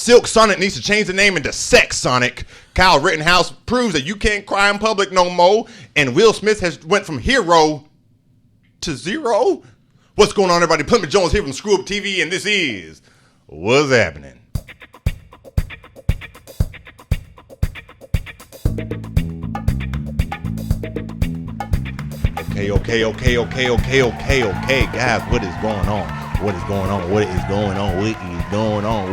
Silk Sonic needs to change the name into Sex Sonic. Kyle Rittenhouse proves that you can't cry in public no more. And Will Smith has went from hero to zero. What's going on, everybody? Plymouth Jones here from ScrewUp TV, and this is What's Happening. Okay, guys, what is going on? What is going on?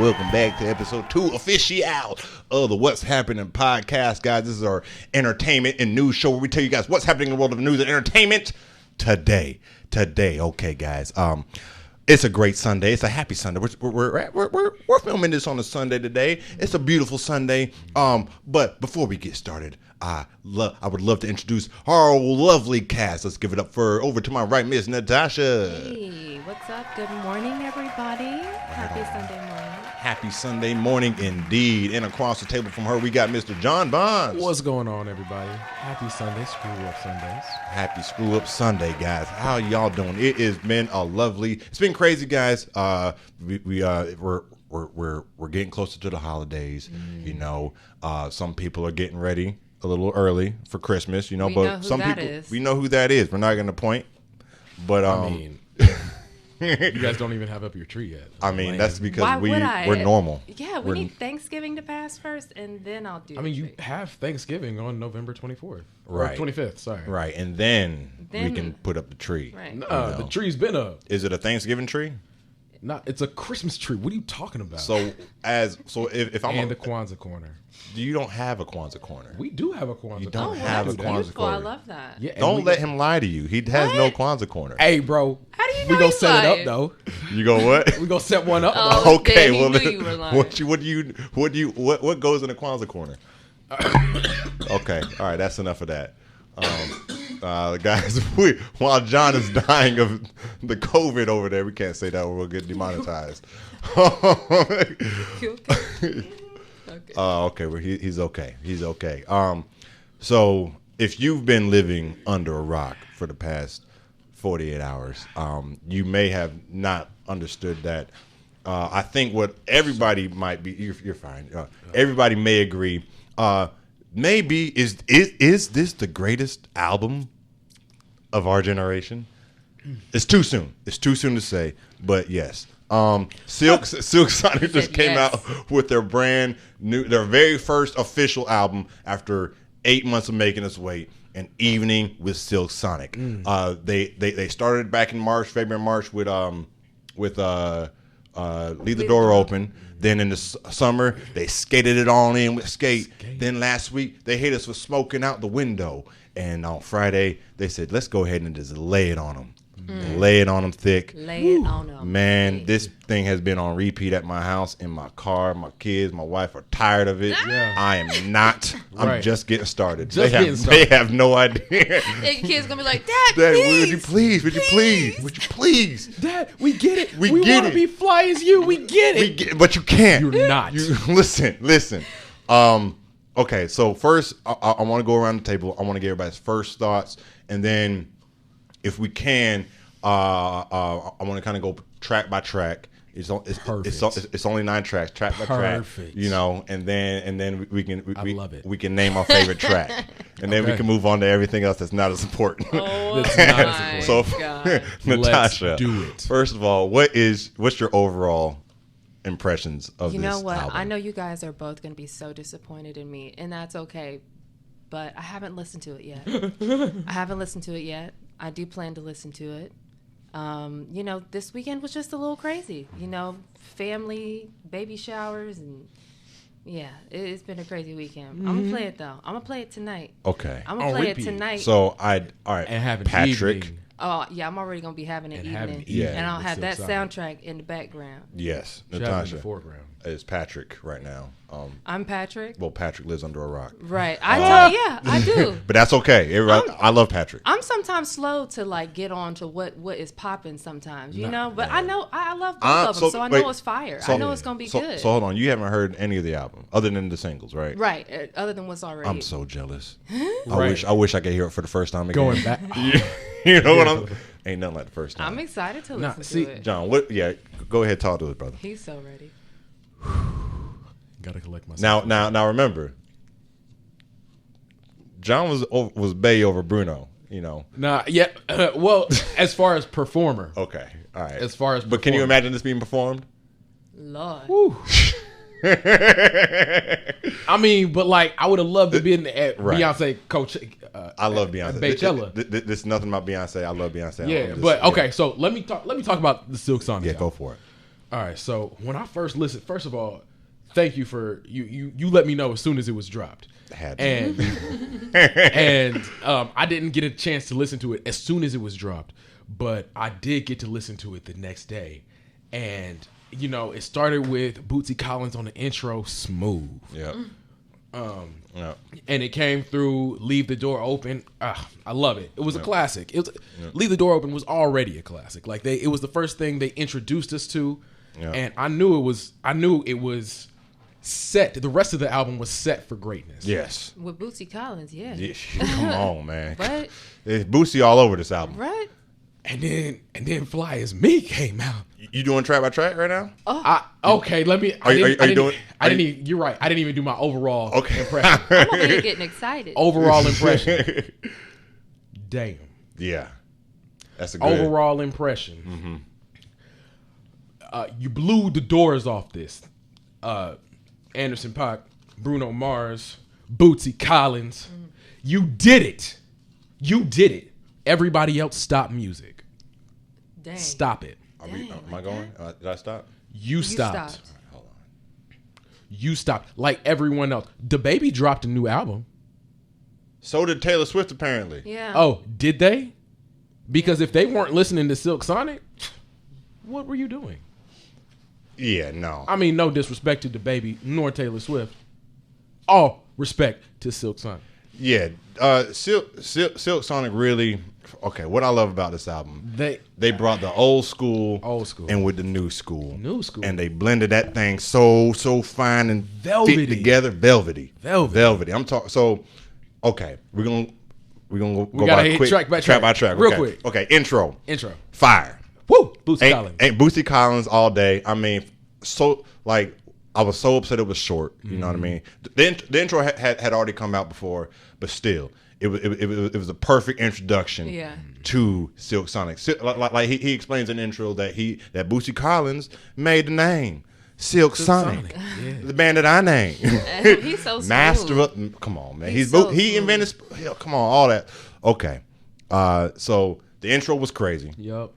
Welcome back to episode 2 official of the What's Happening podcast, guys. This is our entertainment and news show where we tell you guys what's happening in the world of news and entertainment today. Okay, guys. It's a great Sunday. It's a happy Sunday. We're filming this on a Sunday today. It's a beautiful Sunday. But before we get started, I would love to introduce our lovely cast. Let's give it up over to my right, Miss Natasha. Hey, what's up? Good morning, everybody. Happy Sunday morning. Happy Sunday morning indeed. And across the table from her, we got Mr. John Bonds. What's going on, everybody? Happy Sunday, ScrewUp Sundays. Happy ScrewUp Sunday, guys. How y'all doing? It has been it's been crazy, guys. We're getting closer to the holidays. You know, some people are getting ready a little early for Christmas, you know, but some people, we know who that is. We're not going to point, but I mean, you guys don't even have up your tree yet. I mean, that's because we're normal. Yeah, we need Thanksgiving to pass first, and then I'll do. I mean, you have Thanksgiving on November 24th, right? 25th, sorry. Right, and then we can put up the tree. Right. No, the tree's been up. Is it a Thanksgiving tree? It's a Christmas tree. What are you talking about? So if I'm the Kwanzaa corner. You don't have a Kwanzaa corner. We do have a Kwanzaa corner. You don't have a Kwanzaa corner. I love that. Yeah, don't let him lie to you. He has no Kwanzaa corner. Hey, bro. How do you know we gonna set it up though? You go what? We gonna set one up. Oh, okay. Well, What goes in the Kwanzaa corner? Okay. All right. That's enough of that. Guys, while John is dying of the COVID over there, we can't say that or we'll get demonetized. Okay. Well, he's okay. He's okay. So if you've been living under a rock for the past 48 hours, you may have not understood that. I think what everybody might be, you're fine. Everybody may agree. Maybe is this the greatest album of our generation? It's too soon. It's too soon to say, but yes. Silk Sonic just came out with their very first official album after 8 months of making us wait. An Evening with Silk Sonic. They started back in February, March with Leave the Door Open. Then in the summer, they skated it on in with Skate. Then last week, they hit us with Smoking Out the Window. And on Friday, they said, let's go ahead and just lay it on them. Lay it on them thick. Lay it on them. Man, this thing has been on repeat at my house, in my car. My kids, my wife are tired of it. Yeah. I am not. I'm just getting started. They have no idea. The kids gonna be like, Dad, would you please? Dad, we get it. We want get to it. be fly as you. We get it. But you can't. You're not. Listen. Okay, so first, I want to go around the table. I want to get everybody's first thoughts, and then, if we can, I want to kind of go track by track. It's only 9 tracks, track by track. You know, and then we can name our favorite track, and then we can move on to everything else that's not as important. That's not as important. So, Natasha, let's do it. First of all, what's your overall impressions of this album? You know what? I know you guys are both going to be so disappointed in me, and that's okay. But I haven't listened to it yet. I do plan to listen to it. You know, this weekend was just a little crazy. You know, family, baby showers, and yeah, it's been a crazy weekend. I'm gonna play it though. I'm gonna play it tonight. Okay. I'm gonna play it tonight. So all right. And have Patrick. Evening. Oh yeah, I'm already gonna be having an evening, and I'll have that soundtrack in the background. Yes, Natasha. In the foreground. Is Patrick right now. I'm Patrick. Well, Patrick lives under a rock. Right. I do. But that's okay. I love Patrick. I'm sometimes slow to like get on to what is popping sometimes, you know. But I know I love both of them, so I know it's fire. I know it's gonna be good. So hold on, you haven't heard any of the album other than the singles, right? Right. Other than what's already. I'm so jealous. I wish I could hear it for the first time again. Going back. You know what I'm? Ain't nothing like the first time. I'm excited to listen to it. John, go ahead, talk to us, brother. He's so ready. Gotta collect myself. Now remember, John was Bay over Bruno. You know. Nah, yeah. Well, as far as performer. Okay, all right. As far as, but can you imagine this being performed? Lord. Whew. I mean, but like, I would have loved to be in at Beyonce coach. I love Beyonce. Beychella. This is nothing about Beyonce. I love Beyonce. Yeah, but okay. So let me talk about the Silk Sonic. Yeah, go for it. All right. So when I first listened, first of all, thank you for you let me know as soon as it was dropped. And I didn't get a chance to listen to it as soon as it was dropped, but I did get to listen to it the next day, and you know, it started with Bootsy Collins on the intro, smooth. Yeah. And it came through Leave the Door Open. I love it. It was a classic. Leave the Door Open was already a classic. Like it was the first thing they introduced us to, and I knew it was set. The rest of the album was set for greatness. Yes. With Bootsy Collins, yeah. Come on, man. Right. It's Bootsy all over this album. Right. And then Fly As Me came out. You doing track by track right now? Okay, let me. You're right. I didn't even do my overall impression. I'm over here getting excited. Overall impression. Damn. Yeah. That's a good overall impression. You blew the doors off this. Anderson .Paak, Bruno Mars, Bootsy Collins. You did it. You did it. Everybody else stop music. Dang. Stop it. Am I going? Did I stop? You stopped. Right, hold on. You stopped. Like everyone else. DaBaby dropped a new album. So did Taylor Swift, apparently. Yeah. Oh, did they? Because if they weren't listening to Silk Sonic, what were you doing? Yeah, no. I mean, no disrespect to DaBaby nor Taylor Swift. All respect to Silk Sonic. Yeah, Silk Sonic really. Okay, what I love about this album, they brought the old school, and with the new school, and they blended that thing so fine and velvety fit together, velvety. I'm talking. So, okay, we're gonna go by quick, track by track, real quick. Okay, intro, fire. Woo, Bootsy Collins. Ain't Bootsy Collins all day. I mean, so like. I was so upset it was short. You know what I mean? The intro had already come out before, but still, it was a perfect introduction to Silk Sonic. Like he explains in the intro that Bootsy Collins made the name Silk Sonic. Yeah. The band that I named. He's so smooth. Master of, come on, man. He invented. Come on, all that. Okay, so the intro was crazy. Yep.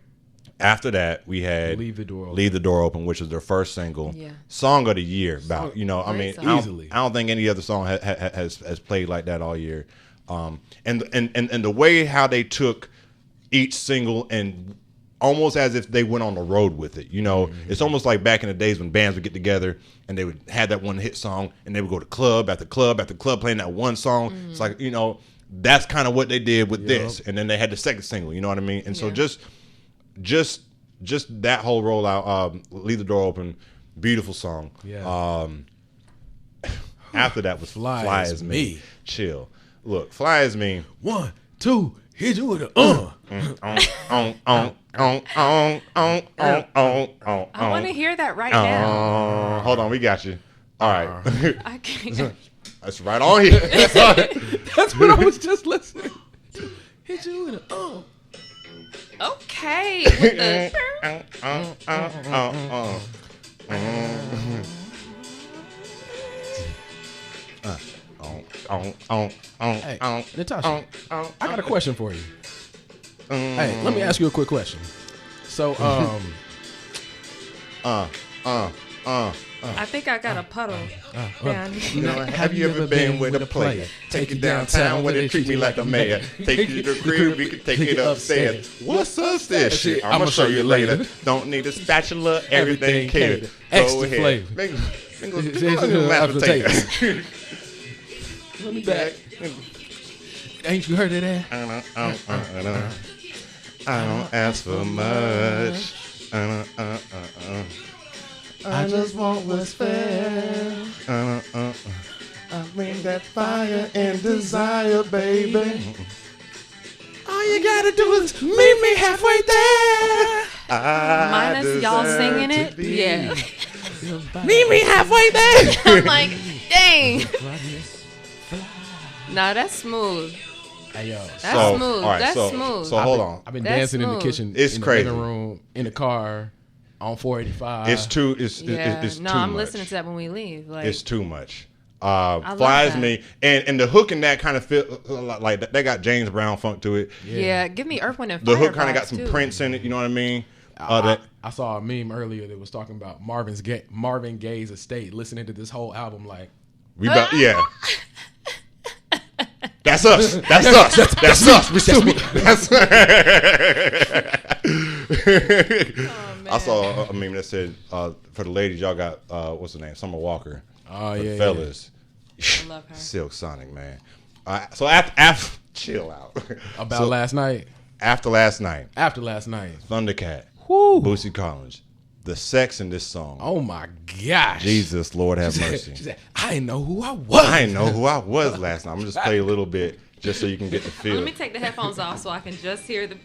After that, we had Leave the Door Open, which was their first single. Yeah. Song of the year. About, I mean, easily. I don't think any other song has played like that all year. And the way how they took each single and almost as if they went on the road with it. It's almost like back in the days when bands would get together and they would have that one hit song and they would go to club after club after club playing that one song. It's like, that's kind of what they did with this. And then they had the second single, you know what I mean? And so just that whole rollout, Leave the Door Open, beautiful song. Yeah. After that was Fly As Me. Chill. Look, Fly As Me. 1, 2, hit you with a I want to hear that right now. Hold on, we got you. All right. I can't. That's right on here. That's what I was just listening to. Hit you with a Okay. With the Hey, Natasha, I got a question for you. Hey, let me ask you a quick question. So, I think I got a puddle down here. Have you ever been with a player? Take you downtown where they treat me like a mayor. Take you to the crib, we can take it upstairs. What's upstairs? Shit, I'm gonna show you later. Don't need a spatula, everything catered. Go ahead. Let me back. Ain't you heard of that? I don't ask for much. I just want what's fair. I bring that fire and desire, baby. All you gotta do is meet me halfway there. Minus y'all singing it? Yeah. Meet me halfway there. I'm like, dang. Nah, that's smooth. Hey, yo. That's smooth. All right, That's smooth. So hold on. I've been That's dancing in the smooth. kitchen, It's in crazy. the living room, in the car, on 485. It's too. It's No, too I'm much. listening to that when we leave. Like, It's too much. love Flies that. me, and the hook in that kind of feel like they got James Brown funk to it. yeah, give me Earth, Wind, and The Fire. hook kind of got vibes, some too. Prince in it. You know what I mean? I saw a meme earlier that was talking about Marvin Gaye's estate, listening to this whole album like, Yeah. That's us. That's us. That's us. That's I saw a meme that said, for the ladies, y'all got, what's the name? Summer Walker. oh, For yeah, the fellas, I love her. Silk Sonic, man. So after chill out. about So last night. after last night, After last night. Thundercat, Woo. Bootsy Collins, the sex in this song. Oh, my gosh. Jesus, Lord have She mercy. said, I didn't know who I was. I didn't know who I was last night. I'm gonna just play a little bit just so you can get the feel. Let me take the headphones off so I can just hear the.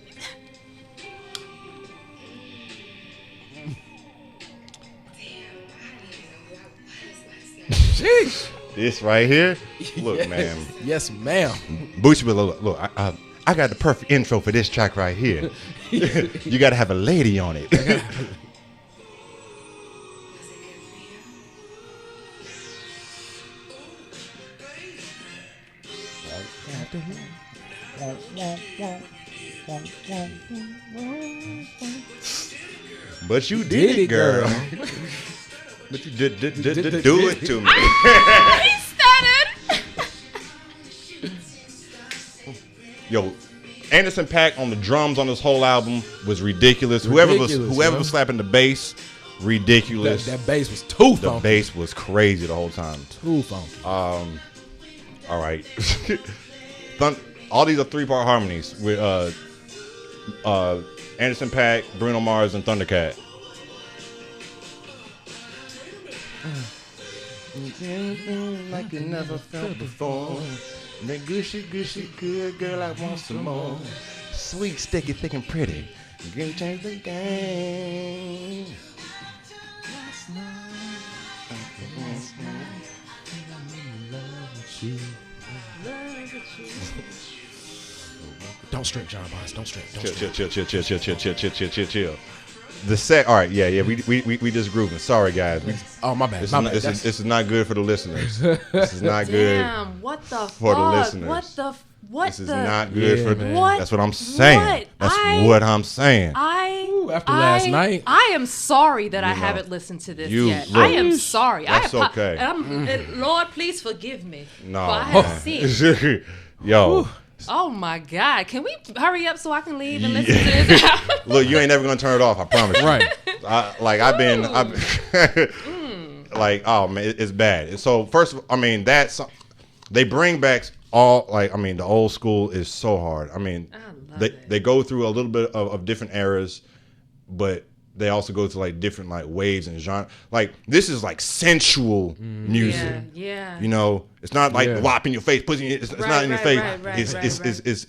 Sheesh. This right here, look, Yes. man. Yes, ma'am. Bootsy, but look, I got the perfect intro for this track right here. You got to have a lady on it. But you did it, girl. But you did do it to me. He stuttered. Yo, Anderson .Paak on the drums on this whole album was ridiculous. Whoever Ridiculous, was slapping the bass, ridiculous. That bass was too The funky. bass was crazy the whole time. Too funky. All right. All these are 3-part harmonies with Anderson .Paak, Bruno Mars, and Thundercat. Like you never felt before. That gushy, good girl, I want some more. Sweet, sticky, thick, and pretty. You change the game. Don't strip, John Boss. Don't strip. Don't strip. Chill. The set, all right, yeah, we just grooving. Sorry, guys. Oh, my bad. This, My is, bad. this, is, this is not good for the listeners. This is not good. Damn, what the for the fuck? listeners. What This is the? not good Yeah, for. man. What? That's what I'm saying. What? That's what I'm saying. After last night. I am sorry that I know, haven't listened to this you- yet. look, I am sorry. that's okay. Lord, please forgive me. No, for I haven't seen it. Yo, Oh my God! Can we hurry up so I can leave and listen to this album? look, you ain't never gonna turn it off. I promise. You. Right. I've been like, oh man, it's bad. So first, they bring back all the old school is so hard. I mean, I love they go through a little bit of different eras, but they also go to like different like waves and genre. Like this is like sensual music. Yeah. You know, it's not like Yeah. wop in your face, pussy. It's Right, not in your right, face. right,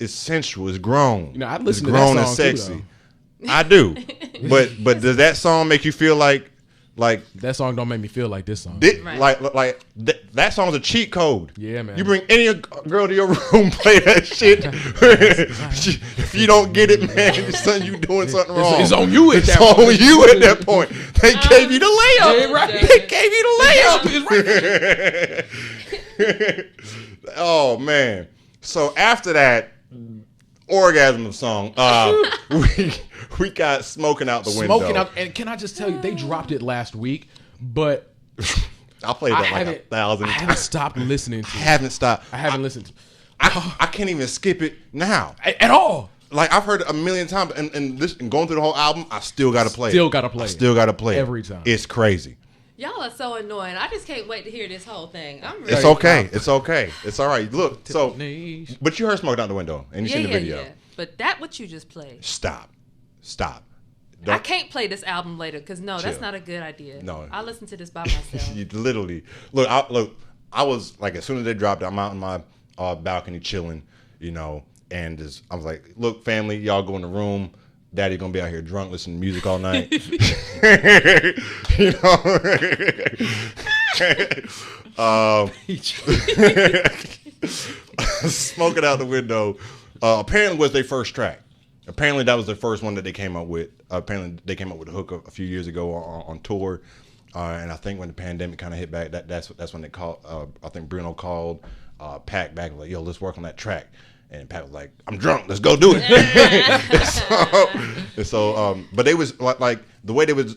It's sensual. It's grown. You know, I'd It's listen to that grown and song too, sexy. I do, but does that song make you feel like That song don't make me feel like this song. Right. that song's a cheat code? Yeah, man. You bring any girl to your room, play that shit. If you don't get it, man, son, you doing something wrong. It's on you at that It's point. on you at that point. They gave you the layup. Yeah, right. They gave you the layup. Oh man. So after that orgasm of song, we got Smoking Out the Window. Smoking out. And can I just tell you, they dropped it last week, but I played that like 1,000 I haven't times. stopped listening to it. Haven't stopped. I haven't listened to I can't even skip it now. at all. Like I've heard it a million times, and going through the whole album, I still got to play. Still gotta play I it. still got to play it. Every time. It's crazy. Y'all are so annoying. I just can't wait to hear this whole thing. I'm It's ready. okay. It's okay. It's all right. Look, so Knees. but you heard "Smoke Out the Window" and you seen the video. Yeah. But that what you just played. Stop. I can't play this album later because that's Chill. not a good idea. No. I'll listen to this by myself. You literally look. I was like, as soon as they dropped it, I'm out in my balcony chilling, and I was like, look, family, y'all go in the room. Daddy gonna be out here drunk listening to music all night. You know. Smoking out the window. Apparently was their first track. Apparently that was the first one that they came up with. Apparently they came up with the hook a few years ago on tour. And I think when the pandemic kind of hit back, that's when they called. I think Bruno called Pac back, like, "Yo, let's work on that track." And Pat was like, "I'm drunk. Let's go do it." But they was like the way they was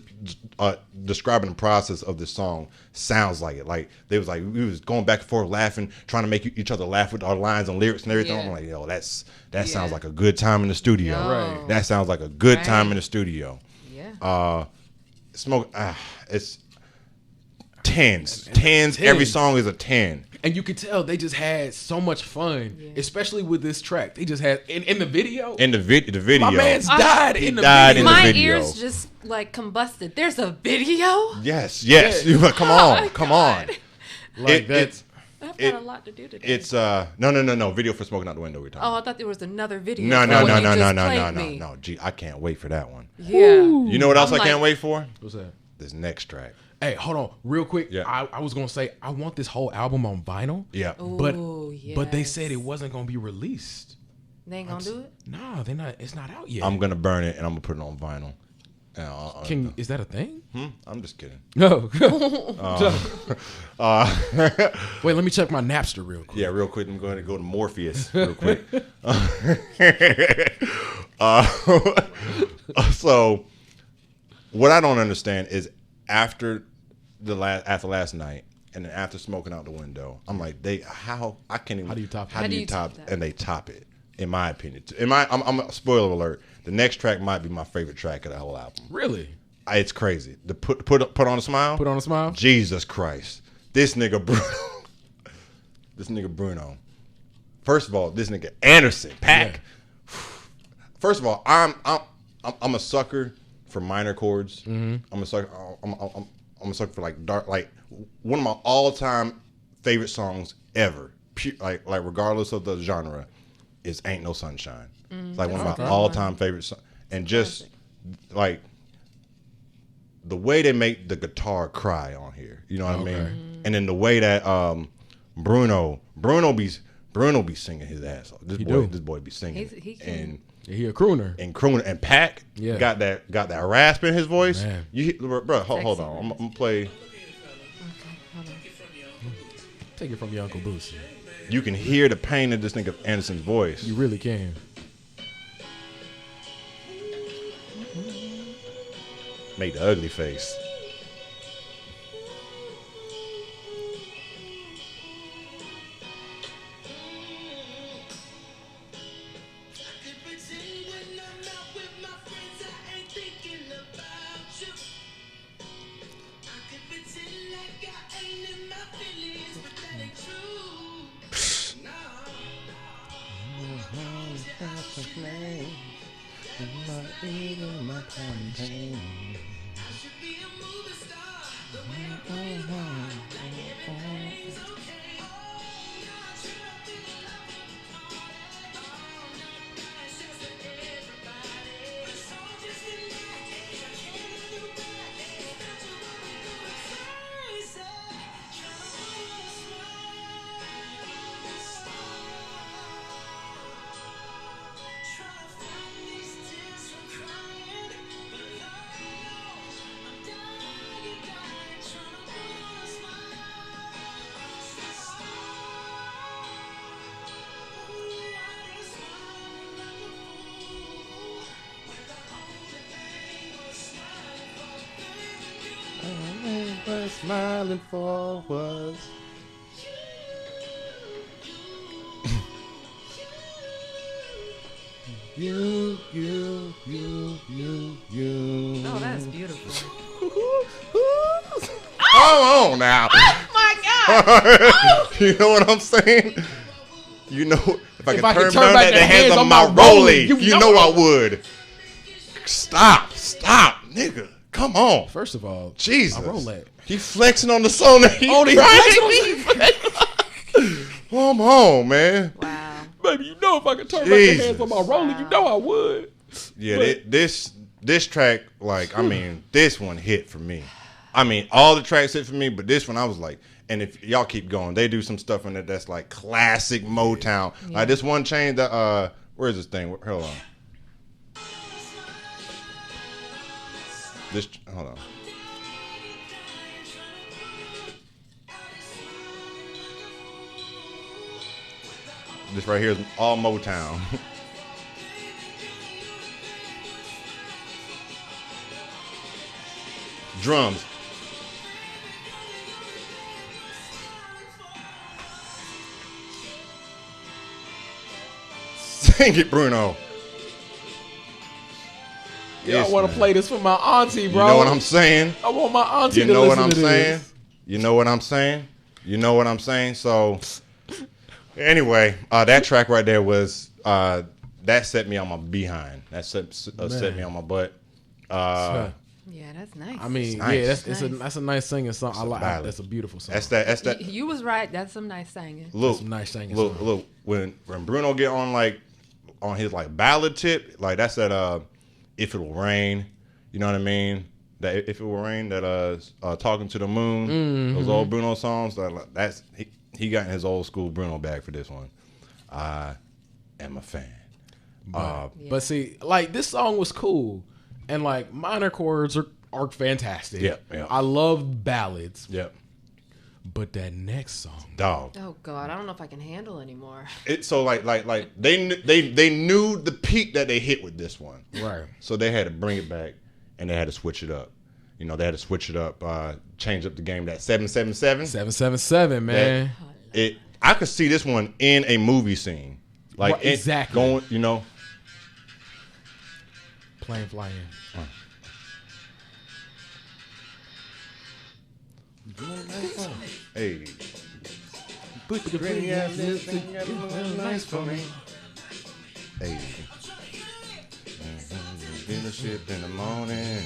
describing the process of this song sounds like it. Like they was like we was going back and forth laughing, trying to make each other laugh with our lines and lyrics and everything. I'm like, yo, that sounds like a good time in the studio. Right. That sounds like a good time in the studio. Yeah. It's tens. Every song is a 10. And you could tell they just had so much fun, especially with this track. They just had in the video. In the video, my man's died in the In video. My the video. ears just like combusted. There's a video. Yes. Come on. Like that's. I've got a lot to do today. It's no video for Smoking Out the Window. We're talking. Oh, I thought there was another video. No. Gee, I can't wait for that one. Yeah. You know what else I can't wait for? What's that? This next track. Hey, hold on, real quick. Yeah. I was gonna say I want this whole album on vinyl. Yeah. But they said it wasn't gonna be released. They ain't gonna do it? No, they're not. It's not out yet. I'm gonna burn it and I'm gonna put it on vinyl. Is that a thing? I'm just kidding. No. Wait, let me check my Napster real quick. Yeah, real quick. I'm going to go to Morpheus real quick. So, what I don't understand is after last night and then after Smoking Out the Window, I'm like, how do you top that? And they top it, in my opinion. I'm a spoiler alert. The next track might be my favorite track of the whole album. Really? It's crazy. The put on a smile. Put on a smile. Jesus Christ, this nigga Bruno. First of all, this nigga Anderson .Paak. Yeah. First of all, I'm a sucker for minor chords. Mm-hmm. I'm a sucker for like dark, like one of my all-time favorite songs ever. Like regardless of the genre, is "Ain't No Sunshine." It's like one of my all-time favorite songs, and just like the way they make the guitar cry on here, you know what I mean? And then the way that Bruno be singing his ass off. This boy be singing, He a crooner. And .Paak got that rasp in his voice. Man. Bro, hold on. I'm gonna play. Okay, hold on. Take it from your Uncle Boosie. You can hear the pain in this nigga Anderson's voice. You really can. Make the ugly face. Smiling for was you. Oh, that's beautiful. Come on now. Oh my God. You know what I'm saying? You know, if I could turn back the hands on my rolling, you know I would. Stop, nigga. Come on. First of all, Jesus. I roll that. He flexing on the song that he Come on, man. Wow. Baby, you know if I could turn back the hands on my rolling, you know I would. Yeah, this track, like, I mean, this one hit for me. I mean, all the tracks hit for me, but this one I was like, and if y'all keep going, they do some stuff in it that's like classic Motown. Yeah. Like this one chain that where is this thing? Hold on. Hold on. This right here is all Motown. Drums. Sing it, Bruno. Y'all want to play this for my auntie, bro. You know what I'm saying? I want my auntie You to know listen what I'm to this. saying? You know what I'm saying? You know what I'm saying? So, anyway, that track right there was, that set me on my behind. That set me on my butt. Yeah, that's nice. I mean, nice. yeah, that's a nice singing song. I like ballad. that's a beautiful song. That's that. You was right. That's some nice singing. Look, some nice singing look, song. look. When Bruno get on his like ballad tip, like that's that. If It Will Rain, you know what I mean? That If It Will Rain, that Talking to the Moon, those old Bruno songs. That's he got in his old school Bruno bag for this one. I am a fan. But see, like this song was cool, and like minor chords are fantastic. Yeah. I love ballads. Yep. But that next song, Dog. Oh God, I don't know if I can handle anymore. It's so like they knew the peak that they hit with this one. right? So they had to bring it back, and they had to switch it up. You know, they had to switch it up, change up the game. That 777. 777, man. I could see this one in a movie scene, like Right, exactly. going. You know, Plane flying. hey, put the granny ass nice for me. Hey, dinner ship in the morning.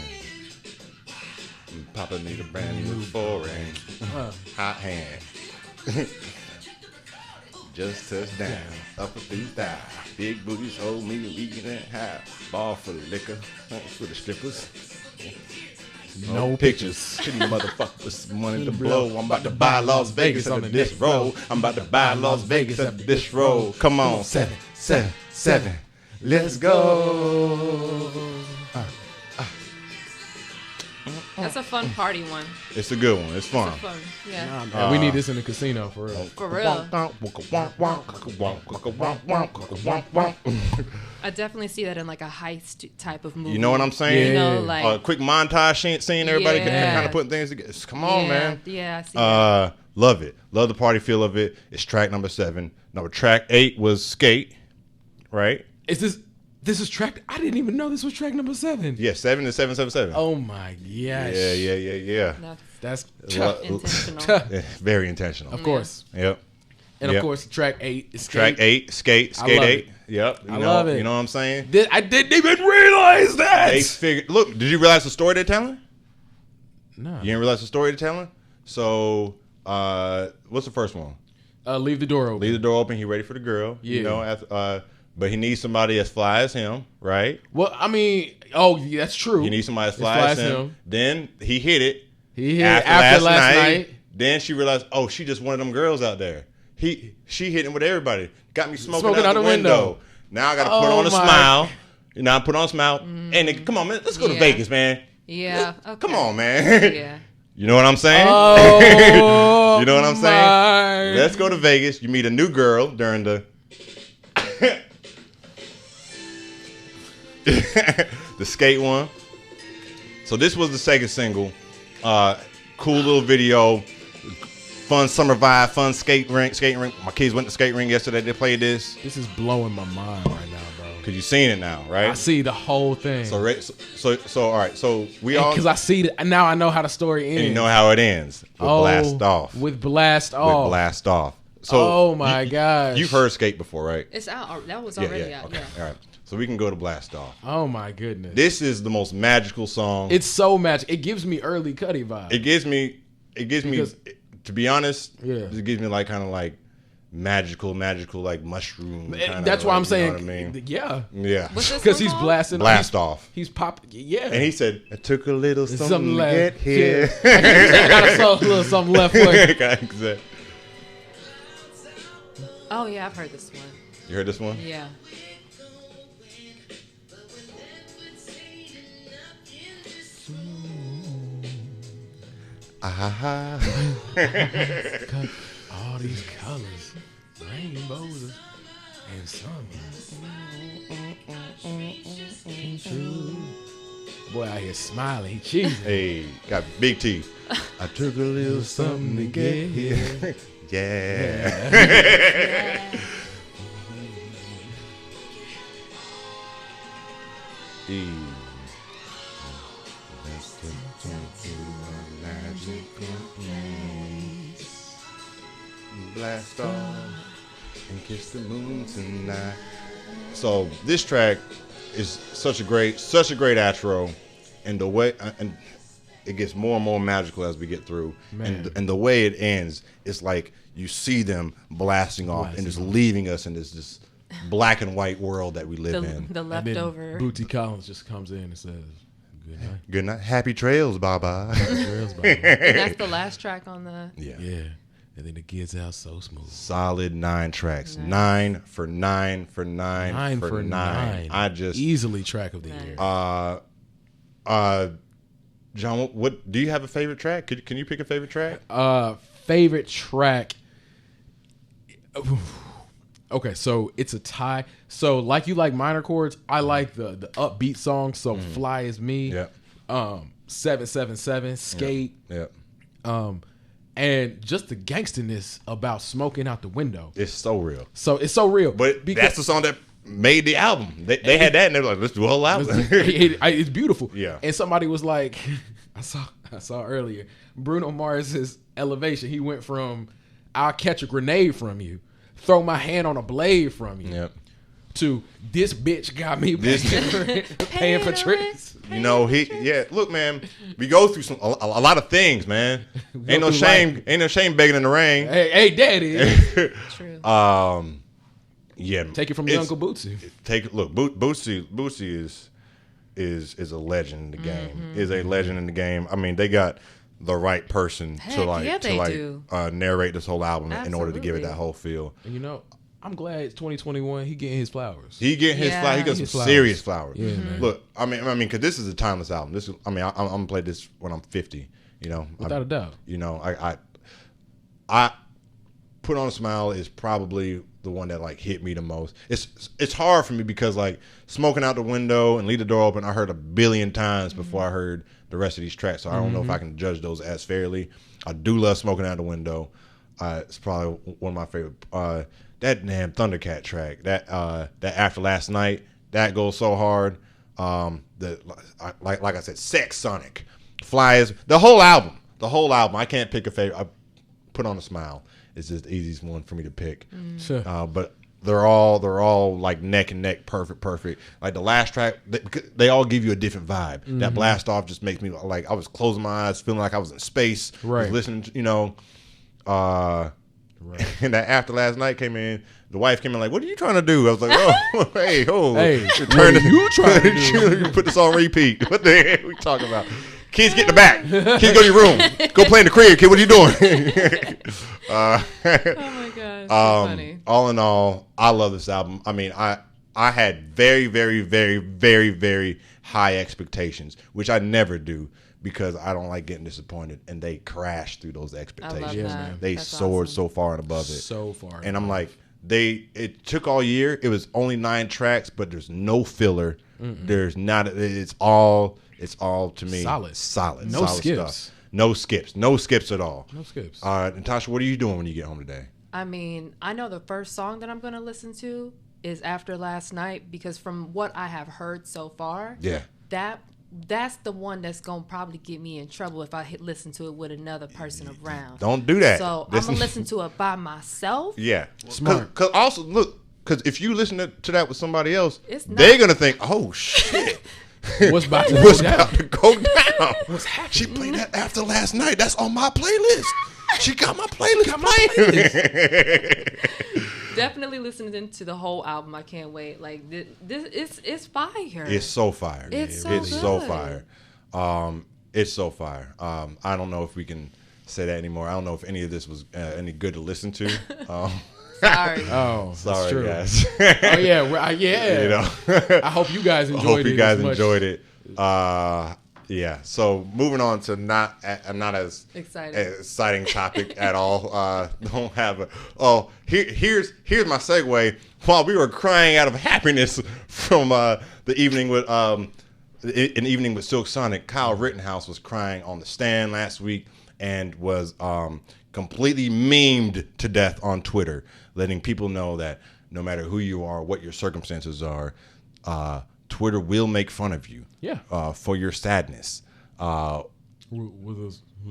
Papa need a brand new foreign. Hot hand. Just touched down, up a through thigh. Big booties hold me a week and a half. Ball for the liquor, for the strippers. No pictures. Shitty motherfuckers, money to blow. I'm about to buy Las Vegas after this roll. I'm about to buy Las Vegas after this roll. Come on, 777. Let's go. That's a fun party one. It's a good one. It's fun. Fun. Yeah. Nah, man, we need this in the casino for real. For real. I definitely see that in like a heist type of movie. You know what I'm saying? You know, Yeah. like A quick montage scene, everybody Yeah. kind of putting things together. Come on, yeah, man. Yeah, I see that. Love it. Love the party feel of it. It's track number 7. Number track 8 was Skate, right? Is this is track? I didn't even know this was track number 7. Yeah, 7 is 777. Oh my gosh. Yeah. That's Intentional. Yeah, very intentional. of course. Yep. And Yep. of course, track 8 is Track 8, Skate I love 8. it. Yep. I love it. You know what I'm saying? I didn't even realize that. They figured. Look, did you realize the story they're telling? No. You didn't realize the story they're telling? So, what's the first one? Leave the door open. Leave the door open. He ready for the girl. Yeah. You know, but he needs somebody as fly as him, right? Well, I mean, yeah, that's true. He needs somebody as fly as him. Then he hit it. He hit after last night. Then she realized, oh, she just one of them girls out there. She hitting with everybody. Got me smoking out the window. Now I got to put on a smile. You know, I put on a smile. And come on, man, let's go to Yeah. Vegas, man. Yeah. Okay. Come on, man. Yeah. You know what I'm saying? Oh, you know what I'm my. saying? Let's go to Vegas. You meet a new girl during the the skate one. So this was the second single. Cool little video. Fun summer vibe. Fun skating rink. My kids went to skate rink yesterday. They played this. This is blowing my mind right now, bro. Cause you seen it now, right? I see the whole thing. So all right. So we all because I see it now. I know how the story ends. and you know how it ends with blast off. With blast off. With blast off. So oh my gosh. You've heard skate before, right? It's out. That was already out. Okay. Yeah. All right. So we can go to blast off. Oh my goodness. This is the most magical song. It's so magic. It gives me early Cuddy vibes. It gives me Because- to be honest, Yeah. it gives me like kind of like magical like mushroom. That's why I'm saying, what I mean? yeah. What's this Because one he's called? blasting. Blast off. He's pop. Yeah. And he said, "It took a little something to left. get here." Yeah. Got a little something left for you. Exactly. Oh yeah, I've heard this one. You heard this one? Yeah. Ah. All these colors, rainbows, and summer. Boy out here smiling, he cheesing. Hey, got big teeth. I took a little something to get here. Yeah. Blast off and kiss the moon tonight. So this track is such a great outro, and the way and it gets more and more magical as we get through, and the way it ends, it's like you see them blasting off and just leaving us in this black and white world that we live in. The leftover. And then Bootsy Collins just comes in and says, "Good night." Good night. Happy trails, bye-bye. Trails, bye-bye. And that's the last track on the. Yeah. And then it gets out so smooth. Solid 9 tracks. Nice. 9 for 9 for 9 9 for for 9. I just easily track of the Nice. year. John, what do you have a favorite track? Can you pick a favorite track? Favorite track. Okay, so it's a tie. So like you like minor chords, I like the upbeat songs. So Fly Is Me. Yeah. 777 Skate. Yeah. And just the gangsterness about smoking out the window. It's so real. So it's so real. But that's the song that made the album. They had that and they were like, let's do a whole album. It's beautiful. Yeah. And somebody was like, I saw earlier, Bruno Mars's elevation. He went from I'll catch a grenade from you, throw my hand on a blade from you, Yep. to this bitch got me paying for tricks. You know, look, man, we go through a lot of things, man. Ain't no shame begging in the rain. Hey, daddy. True. Yeah. Take it from your Uncle Bootsy. Bootsy is a legend in the game. Is a legend in the game. I mean, they got the right person to narrate this whole album in order to give it that whole feel. And you know, I'm glad it's 2021. He getting his flowers. He getting his flowers. He got some serious flowers. Yeah, man. Look, I mean, because this is a timeless album. I'm gonna play this when I'm 50. You know, without a doubt. You know, I Put on a Smile is probably the one that like hit me the most. It's hard for me because like Smoking Out the Window and Leave the Door Open, I heard 1 billion times before I heard the rest of these tracks. So I don't know if I can judge those as fairly. I do love Smoking Out the Window. It's probably one of my favorite. That damn Thundercat track, that After Last Night, that goes so hard. Like I said, Sex Sonic, Flyers, the whole album. I can't pick a favorite. I Put on a Smile. It's just the easiest one for me to pick. Sure. But they're all like neck and neck, perfect. Like the last track, they all give you a different vibe. That Blast Off just makes me like I was closing my eyes, feeling like I was in space. Right. Was listening to, you know. Right. And that After Last Night came in, the wife came in like, "What are you trying to do?" I was like, "Oh, hey, what are you trying to do? Put this on repeat. What the heck are we talking about? Kids, get in the back. Kids, go to your room. Go play in the crib, kid. What are you doing?" Oh my gosh, funny. All in all, I love this album. I mean, I had very, very, very, very, very high expectations, which I never do. Because I don't like getting disappointed, and they crashed through those expectations. I love that. They That's soared awesome. so far and above it. So far. And I'm like, it took all year. It was only 9 tracks, but there's no filler. There's not. It's all to me solid. No solid skips. Stuff. No skips at all. No skips. Natasha, what are you doing when you get home today? I mean, I know the first song that I'm going to listen to is After Last Night because from what I have heard so far, Yeah. that's the one that's going to probably get me in trouble if I listen to it with another person around. Don't do that. So I'm going to listen to it by myself. Yeah. Smart. Because also, look, because if you listen to that with somebody else, It's not- they're going to think, oh, shit. What's about to What's go down? about to go down? What's happening? She played that After Last Night. That's on my playlist. She got my playlist. Definitely listening to the whole album. I can't wait. Like this it's fire. It's so fire. It's so it's good. so fire. It's so fire. I don't know if we can say that anymore. I don't know if any of this was any good to listen to. Sorry. Oh, Sorry, true. guys. Oh yeah, yeah. You know, I hope you guys enjoyed it. I hope you guys as much. enjoyed it. Yeah. So moving on to not as exciting topic at all. Don't have a. Oh, here's my segue. While we were crying out of happiness from the evening with an evening with Silk Sonic, Kyle Rittenhouse was crying on the stand last week and was completely memed to death on Twitter, letting people know that no matter who you are, what your circumstances are, Twitter will make fun of you. Yeah. For your sadness. Was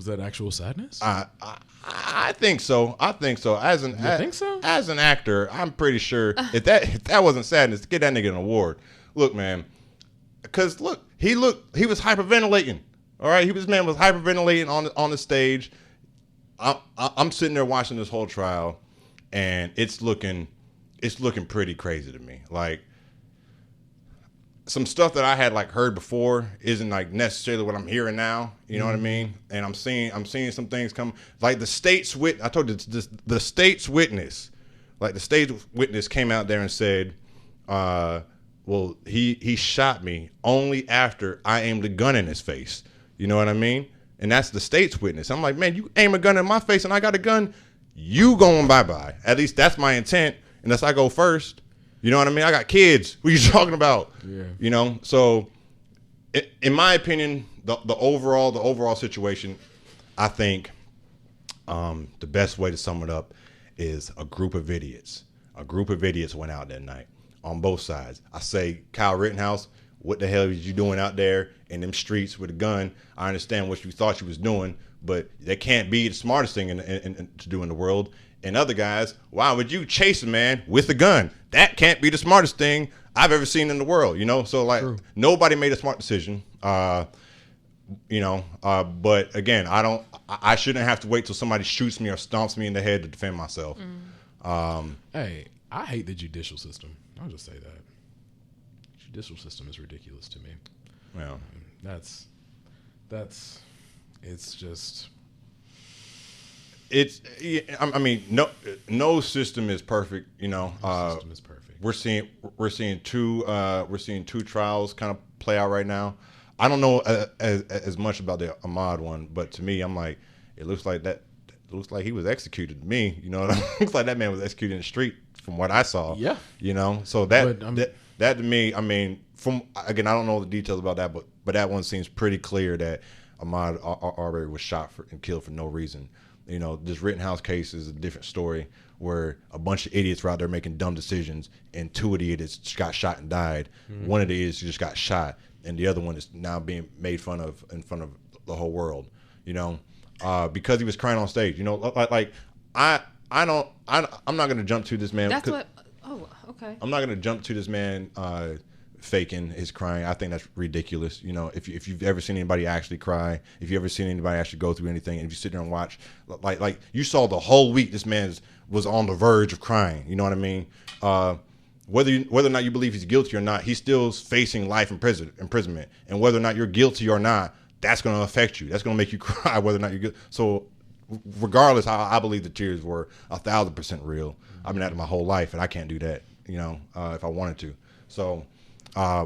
that actual sadness? I think so. As an think so? As an actor, I'm pretty sure if that wasn't sadness, get that nigga an award. Look, man, because he was hyperventilating. All right, was hyperventilating on the stage. I'm sitting there watching this whole trial, and it's looking pretty crazy to me. Like, some stuff that I had like heard before isn't like necessarily what I'm hearing now. You know what I mean? And I'm seeing some things come, like the state's witness. I told you the state's witness, like the state's witness came out there and said, well, he shot me only after I aimed a gun in his face. You know what I mean? And that's the state's witness. I'm like, man, you aim a gun in my face and I got a gun, you going bye-bye. At least that's my intent, unless I go first. You know what I mean? I got kids. What are you talking about? Yeah. You know? So, in my opinion, the overall situation, I think the best way to sum it up is a group of idiots. A group of idiots went out that night on both sides. I say, Kyle Rittenhouse, what the hell was you doing out there in them streets with a gun? I understand what you thought you was doing, but that can't be the smartest thing to do in the world. And other guys, why would you chase a man with a gun? That can't be the smartest thing I've ever seen in the world, you know? So, like, Nobody made a smart decision, but again, I shouldn't have to wait till somebody shoots me or stomps me in the head to defend myself. Hey, I hate the judicial system. I'll just say that. Judicial system is ridiculous to me. Well, it's just... I mean, no system is perfect. You know, no system is perfect. We're seeing two trials kind of play out right now. I don't know as much about the Ahmaud one, but to me, I'm like, it looks like he was executed to me. You know, it looks like that man was executed in the street from what I saw. Yeah. You know, so that to me, I mean, I don't know the details about that, but that one seems pretty clear that Ahmaud Arbery was shot and killed for no reason. You know, this Rittenhouse case is a different story where a bunch of idiots were out there making dumb decisions, and two of the idiots got shot and died. Mm-hmm. One of the idiots just got shot, and the other one is now being made fun of in front of the whole world. You know, because he was crying on stage. You know, I'm not gonna jump to this man. That's what. Oh, okay. I'm not gonna jump to this man faking his crying. I think that's ridiculous. You know, if you've ever seen anybody actually cry, if you ever seen anybody actually go through anything, and if you sit there and watch, like you saw the whole week, this man was on the verge of crying. You know what I mean? Whether or not you believe he's guilty or not, he's still facing life imprisonment. And whether or not you're guilty or not, that's going to affect you. That's going to make you cry whether or not you're guilty. So regardless, I believe the tears were 1,000% real. I've been at it my whole life, and I can't do that, you know, if I wanted to. So, yeah,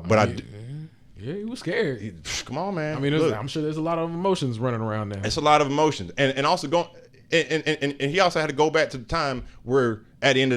he was scared. Come on, man. I mean, I'm sure there's a lot of emotions running around there. It's a lot of emotions, and also and he also had to go back to the time where at the end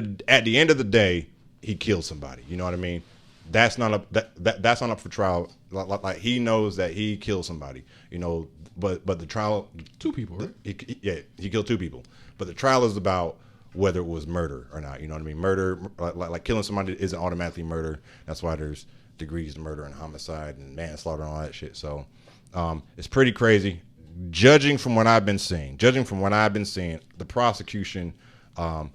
of the day he killed somebody. You know what I mean? That's not that's not up for trial. Like he knows that he killed somebody. You know, but the trial, 2 people, right? He killed 2 people. But the trial is about whether it was murder or not. You know what I mean? Murder, like killing somebody isn't automatically murder. That's why there's degrees to murder and homicide and manslaughter and all that shit. So it's pretty crazy. Judging from what I've been seeing, the prosecution are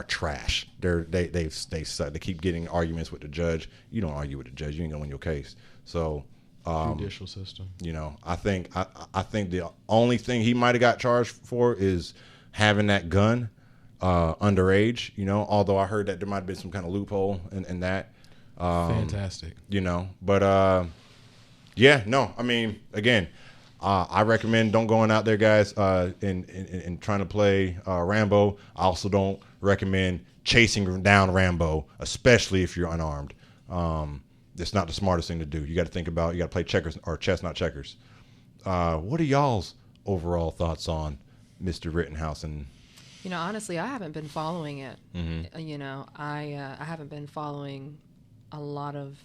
trash. They suck. They keep getting arguments with the judge. You don't argue with the judge, you ain't gonna win your case. So judicial system. You know, I think the only thing he might have got charged for is having that gun. underage. You know, although I heard that there might have been some kind of loophole in that. Fantastic. You know, but yeah, no. I mean, again, I recommend don't going out there, guys, and trying to play Rambo. I also don't recommend chasing down Rambo, especially if you're unarmed. It's not the smartest thing to do. You got to think about. You got to play checkers or chess, not checkers. What are y'all's overall thoughts on Mr. Rittenhouse? And You know, honestly, I haven't been following it. Mm-hmm. You know, I haven't been following a lot of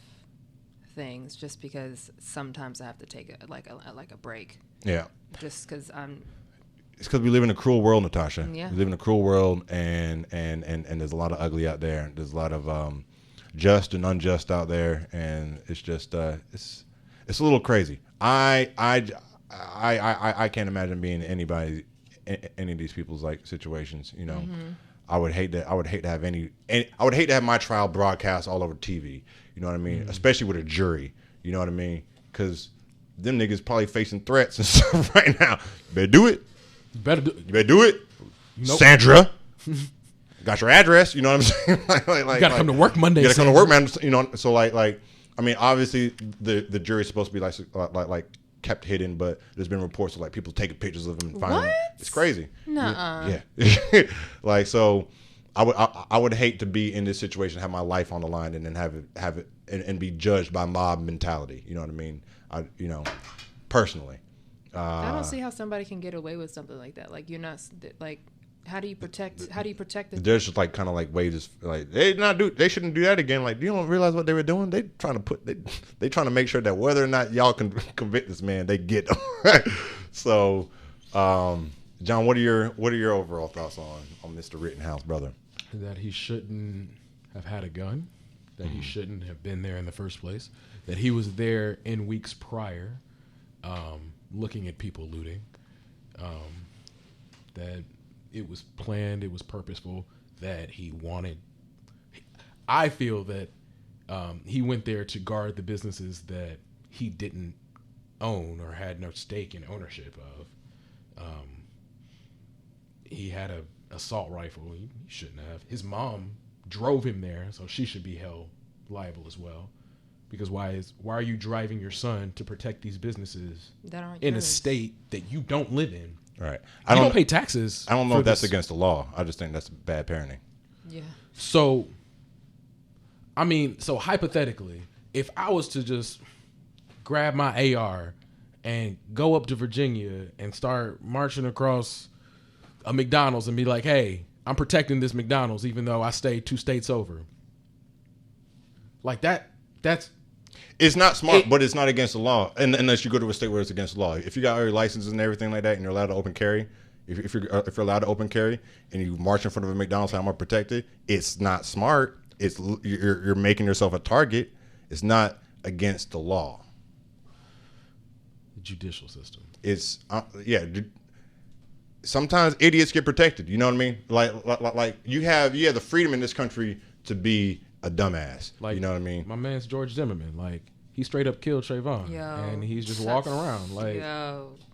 things just because sometimes I have to take a break. Yeah. Just because I'm. It's because we live in a cruel world, Natasha. Yeah. We live in a cruel world, and there's a lot of ugly out there. There's a lot of just and unjust out there, and it's just it's a little crazy. I can't imagine being any of these people's like situations. You know, Mm-hmm. I would hate to have I would hate to have my trial broadcast all over TV. You know what I mean? Mm-hmm. Especially with a jury. You know what I mean? Because them niggas probably facing threats and stuff right now. You better do it. You better do it. Nope. Sandra. Got your address. You know what I'm saying? You gotta come to work Monday. You gotta come to work, man. You know, so like I mean, obviously the jury's supposed to be like kept hidden, but there's been reports of like people taking pictures of them and finding them. It's crazy. Nuh-uh. Yeah. Like, so I would hate to be in this situation, have my life on the line, and then have it and be judged by mob mentality. You know what I mean? Personally. I don't see how somebody can get away with something like that. Like, you're not like. How do you protect the? There's just like kind of like ways like they shouldn't do that again. Like, you don't realize what they were doing? They trying to make sure that whether or not y'all can convict this man, they get them. So, John, what are your overall thoughts on Mr. Rittenhouse, brother? That he shouldn't have had a gun, that he shouldn't have been there in the first place, that he was there in weeks prior, looking at people looting, that it was planned, it was purposeful, that he wanted. I feel that he went there to guard the businesses that he didn't own or had no stake in ownership of. He had a assault rifle. He shouldn't have. His mom drove him there, so she should be held liable as well. Because why are you driving your son to protect these businesses That aren't in yours. a state that you don't live in? Right. You don't pay taxes. I don't know for if that's this. against the law. I just think that's bad parenting. Yeah. So, I mean, so hypothetically, if I was to just grab my AR and go up to Virginia and start marching across a McDonald's and be like, hey, I'm protecting this McDonald's even though I stay 2 states over. Like that's... It's not smart, but it's not against the law, unless you go to a state where it's against the law. If you got all your licenses and everything like that, and you're allowed to open carry, if you're allowed to open carry, and you march in front of a McDonald's, I'm gonna protect it. It's not smart. It's you're making yourself a target. It's not against the law. The judicial system. It's sometimes idiots get protected. You know what I mean? Like you have the freedom in this country to be a dumbass. Like, you know what I mean? My man's George Zimmerman. Like, he straight up killed Trayvon. And he's just walking around. Like,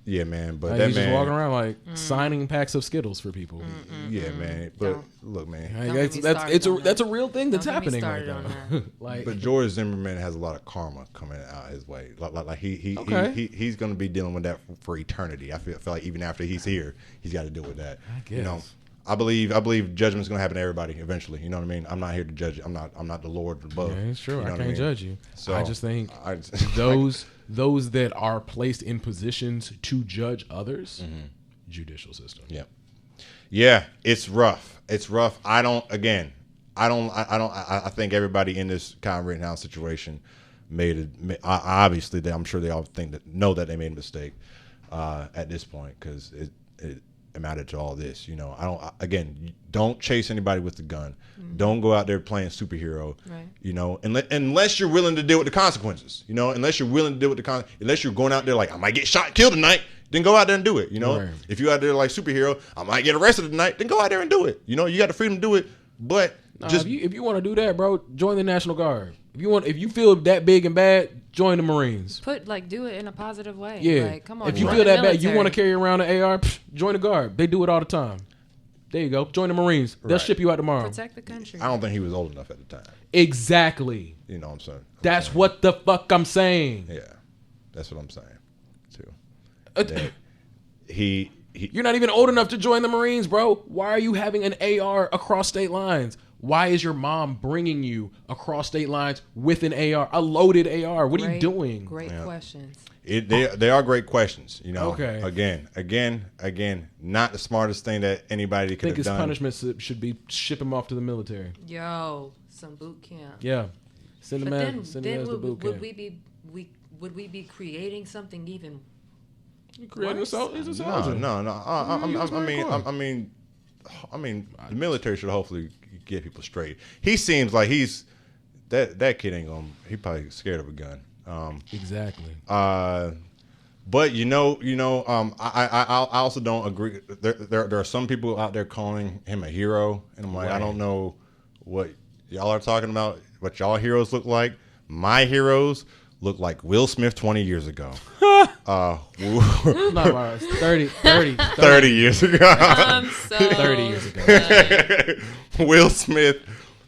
yeah, man. But like, that he's man, just walking around like signing packs of Skittles for people. Yeah, man. But look, man. That's a real thing that's happening right now. Like, but George Zimmerman has a lot of karma coming out his way. Like he's gonna be dealing with that for eternity. I feel like even after he's here, he's got to deal with that. I guess. You know, I believe judgment's gonna happen to everybody eventually. You know what I mean? I'm not here to judge. I'm not the Lord above. Yeah, it's true. You know I can't judge you. So I just think those that are placed in positions to judge others, judicial system. Yeah, it's rough. I think everybody in this Kyle Rittenhouse situation obviously I'm sure they all know that they made a mistake at this point, because it amounted to all this. You know, don't chase anybody with the gun. Don't go out there playing superhero. Right. You know, unless you're willing to deal with the consequences. You know, unless you're willing to deal with unless you're going out there like, I might get shot, killed tonight, then go out there and do it. You know, right. If you out there like superhero, I might get arrested tonight, then go out there and do it. You know, you got the freedom to do it, but if you want to do that, bro, join the National Guard. If you feel that big and bad, join the Marines. Do it in a positive way. Yeah. Like, come on. If you feel that bad, you want to carry around an AR, join the Guard. They do it all the time. There you go. Join the Marines. They'll ship you out tomorrow. Protect the country. I don't think he was old enough at the time. Exactly. You know what I'm saying? That's what the fuck I'm saying. Yeah, that's what I'm saying too. That he You're not even old enough to join the Marines, bro. Why are you having an AR across state lines? Why is your mom bringing you across state lines with an AR, a loaded AR? What are you doing? Great questions. They are great questions. You know, Okay. Again, not the smartest thing that anybody could I think have his done. punishment should be ship him off to the military. Yo, some boot camp. Yeah, send him But out. Send him out to boot camp. Would we be creating something even? You creating worse? He's a soldier. No. I I mean, the military should hopefully get people straight. He seems like he's that kid ain't gonna. He probably scared of a gun. Exactly. But I also don't agree. There are some people out there calling him a hero, and I'm like, I don't know what y'all are talking about. What y'all heroes look like. My heroes look like Will Smith 20 years ago. 30 years ago. I'm so 30 years ago. Will Smith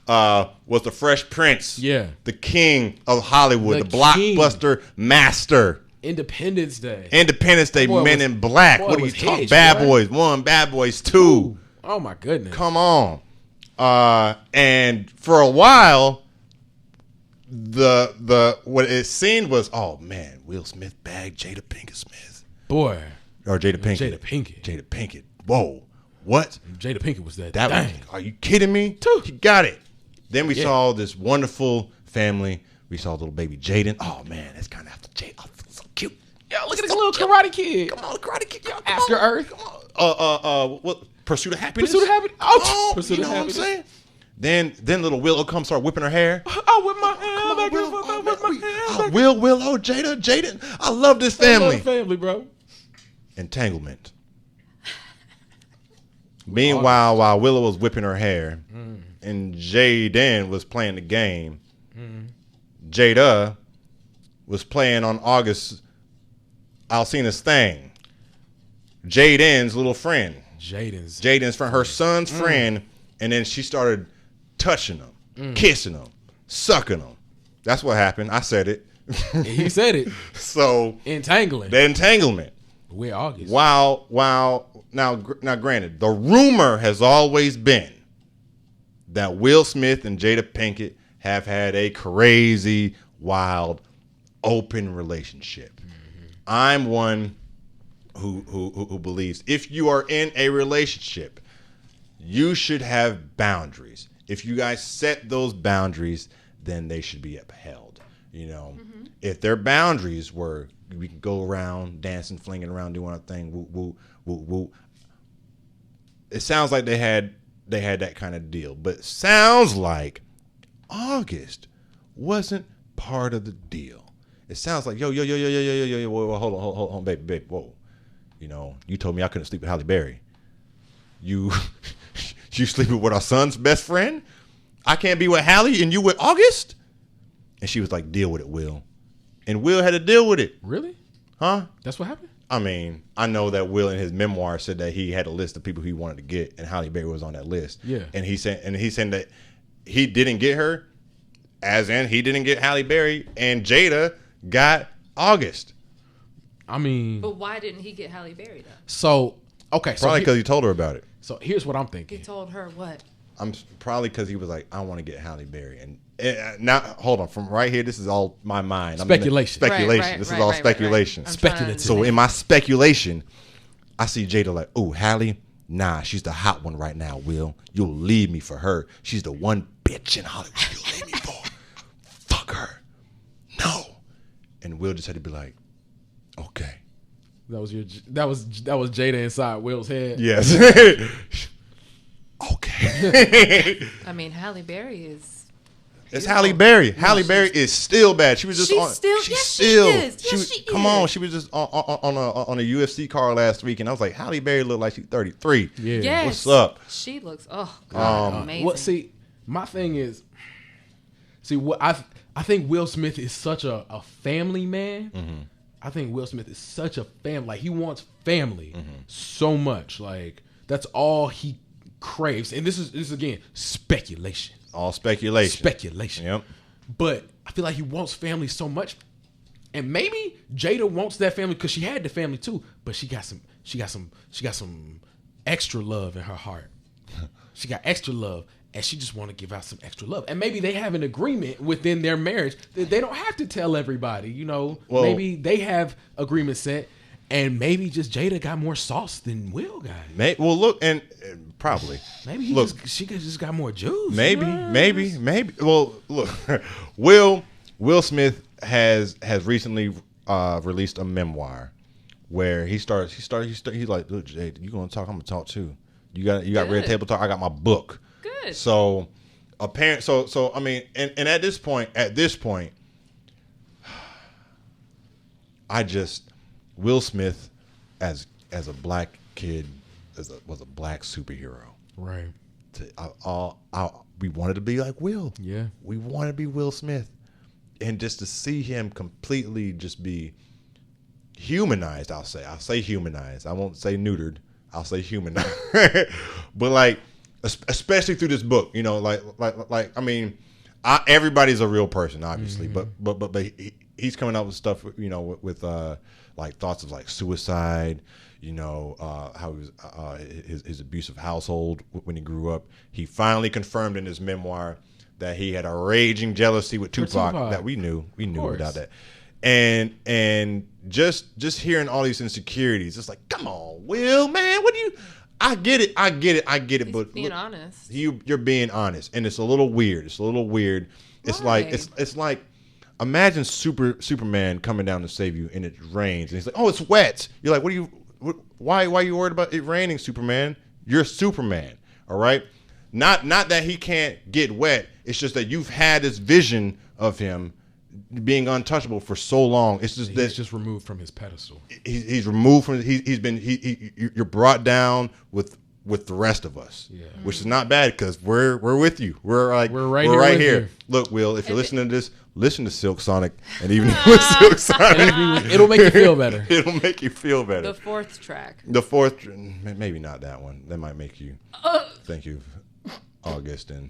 was the Fresh Prince. Yeah. The king of Hollywood. The king. blockbuster master. Independence Day. Independence Day, Men in Black. What are you talking? Hitch, Bad boy. Boys 1, Bad Boys 2. Oh my goodness. Come on. And for a while, the what it seemed was, oh man, Will Smith bagged Jada Pinkett Smith. Boy. Or Jada Pinkett. Jada Pinkett. Whoa. What? Jada Pinkett was that. That dang. was, are you kidding me? He got it. Then we saw this wonderful family. We saw little baby Jaden. Oh man, that's kind of after Jaden. Oh, so cute. Yo, look at this little karate kid. Come on, Karate Kid. Come After on. Earth. Come on. What? Pursuit of Happiness. Pursuit of Happiness. Oh, Pursuit you of know Happiness. what I'm saying? Then little Willow comes, start whipping her hair. I whip my hand back and forth. I whip my hand back. Willow, Jada, Jaden. I love this family. Family, bro. Entanglement. Meanwhile, while Willow was whipping her hair and Jaden was playing the game, Jada was playing on August Alsina's thing. Jaden's little friend. Jaden's friend, her son's friend, and then she started touching him, kissing him, sucking him. That's what happened. I said it. He said it. So Entangling. the entanglement. We're August. While now granted, the rumor has always been that Will Smith and Jada Pinkett have had a crazy, wild, open relationship. I'm one who believes if you are in a relationship, you should have boundaries. If you guys set those boundaries, then they should be upheld. You know, if their boundaries were we can go around dancing, flinging around, doing our thing, woo, woo, woo, woo. It sounds like they had that kind of deal, but it sounds like August wasn't part of the deal. It sounds like yo, whoa, hold on, baby, whoa. You know, you told me I couldn't sleep with Halle Berry. You sleeping with our son's best friend? I can't be with Halle and you with August? And she was like, deal with it, Will. And Will had to deal with it. Really? Huh? That's what happened? I mean, I know that Will in his memoir said that he had a list of people he wanted to get, and Halle Berry was on that list. Yeah. And he said that he didn't get her, as in he didn't get Halle Berry, and Jada got August. I mean, But why didn't he get Halle Berry though? so okay, Probably because he told her about it. so here's what I'm thinking. He told her what? I'm probably because he was like, I want to get Halle Berry, and now hold on, from right here, this is all my mind. Speculation. Right, This is right, all right, speculation. right. I'm Speculative. So in my speculation, I see Jada like, oh, Halle, nah, she's the hot one right now, Will. You'll leave me for her. She's the one bitch in Hollywood you'll leave me for. Fuck her. No. And Will just had to be like, okay. That was Jada inside Will's head. Yes. Okay. I mean, Halle Berry is. It's Halle Berry. Halle Berry is still bad. She was just She's on. still- She's yes, she still. is. Yes, she Come is. on. She was just on a UFC card last week, and I was like, Halle Berry looked like she's 33. Yeah. Yes. What's up? She looks. Oh God, amazing. Well, see, my thing is, what I think Will Smith is such a family man. I think Will Smith is such a family. Like, he wants family so much. Like, that's all he craves, and this is again speculation. All speculation. Speculation. Yep. But I feel like he wants family so much, and maybe Jada wants that family because she had the family too, but she got some extra love in her heart. She got extra love, and she just want to give out some extra love. And maybe they have an agreement within their marriage that they don't have to tell everybody. You know, maybe they have agreement set, and maybe just Jada got more sauce than Will got. Well, look, and probably maybe she just got more juice. Maybe. Well, look, Will Smith has recently released a memoir where he's like, look, Jada, you gonna talk? I'm gonna talk too. You got Red Table Talk. I got my book. Good. So apparent. So I mean, and at this point, Will Smith as a black kid was a black superhero. Right. We wanted to be like Will. Yeah. We wanted to be Will Smith, and just to see him completely just be humanized. I'll say humanized. I won't say neutered. I'll say humanized. But like, especially through this book, you know, like I mean, everybody's a real person, obviously, but he's coming up with stuff, you know, with like thoughts of like suicide, you know, how he was his abusive household when he grew up. He finally confirmed in his memoir that he had a raging jealousy with Tupac that we knew about that. And just hearing all these insecurities, it's like, come on, Will, man, what do you? I get it. He's but being look, honest. You're being honest, and it's a little weird. It's Why? like imagine Superman coming down to save you, and it rains, and he's like, oh, it's wet. You're like, why are you worried about it raining, Superman? You're Superman, all right? Not that he can't get wet. It's just that you've had this vision of him being untouchable for so long. It's just he's just removed from his pedestal. He's removed from. You're brought down with the rest of us, which is not bad because we're with you. We're right here. Look, Will, if you're listening to this, listen to Silk Sonic, and even with Silk Sonic, it'll make you feel better. It'll make you feel better. The fourth track. Maybe not that one. That might make you. Thank you, August and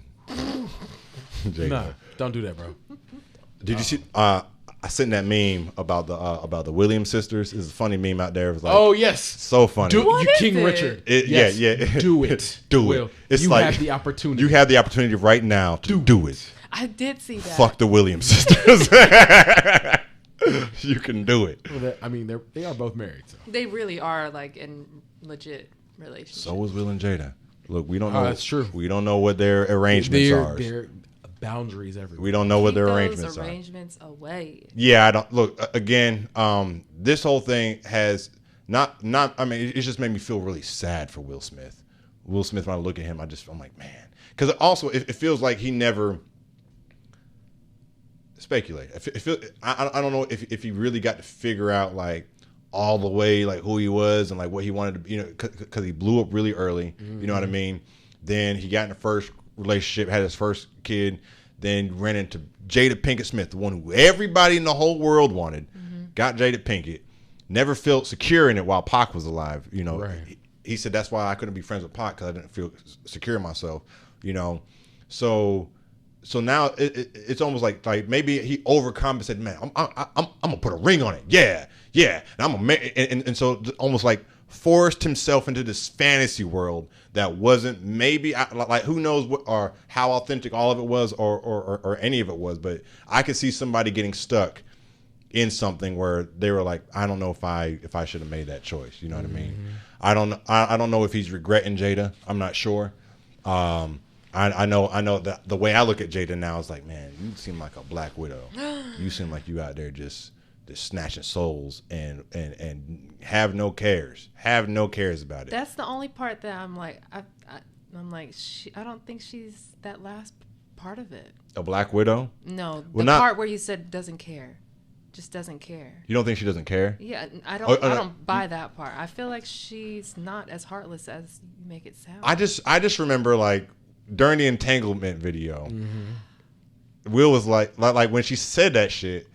Jada. Nah, don't do that, bro. Did you see? I sent that meme about the Williams sisters. It's a funny meme out there. It was like, oh yes, so funny. King Richard. Yes. Yeah. Do it. Do it. It's you like have the opportunity. You have the opportunity right now to do it. I did see that. Fuck the Williams sisters. You can do it. Well, they are both married. So. They really are like in legit relationship. So is Will and Jada. Look, we don't know. That's true. We don't know what their arrangements are. Their boundaries everywhere. We don't know what their Keep arrangements those are. arrangements away. Yeah, I don't look again. This whole thing has not. I mean, it just made me feel really sad for Will Smith. Will Smith, when I look at him, I'm like, man, because also it feels like he never speculated. I don't know if he really got to figure out like all the way like who he was and like what he wanted to, you know, because he blew up really early. Mm-hmm. You know what I mean? Then he got in the first relationship, had his first kid, then ran into Jada Pinkett Smith, the one who everybody in the whole world wanted. Mm-hmm. Got Jada Pinkett, never felt secure in it while Pac was alive. You know, right. He said that's why I couldn't be friends with Pac because I didn't feel secure in myself. You know, so now it's almost like maybe he overcompensated. Man, I'm gonna put a ring on it. Yeah, and I'm and so almost like forced himself into this fantasy world that wasn't maybe like who knows what or how authentic all of it was or any of it was, but I could see somebody getting stuck in something where they were like, I don't know if I should have made that choice. You know what I mean? I don't know if he's regretting Jada. I'm not sure. I know that the way I look at Jada now is like, man, you seem like a black widow. You seem like you out there just snatching souls and have no cares about it. That's the only part that I'm like, I'm like, I don't think she's that last part of it. A black widow? No, part where you said doesn't care, just doesn't care. You don't think she doesn't care? Yeah, I don't buy that part. I feel like she's not as heartless as you make it sound. I just remember like during the entanglement video, Will was like when she said that shit.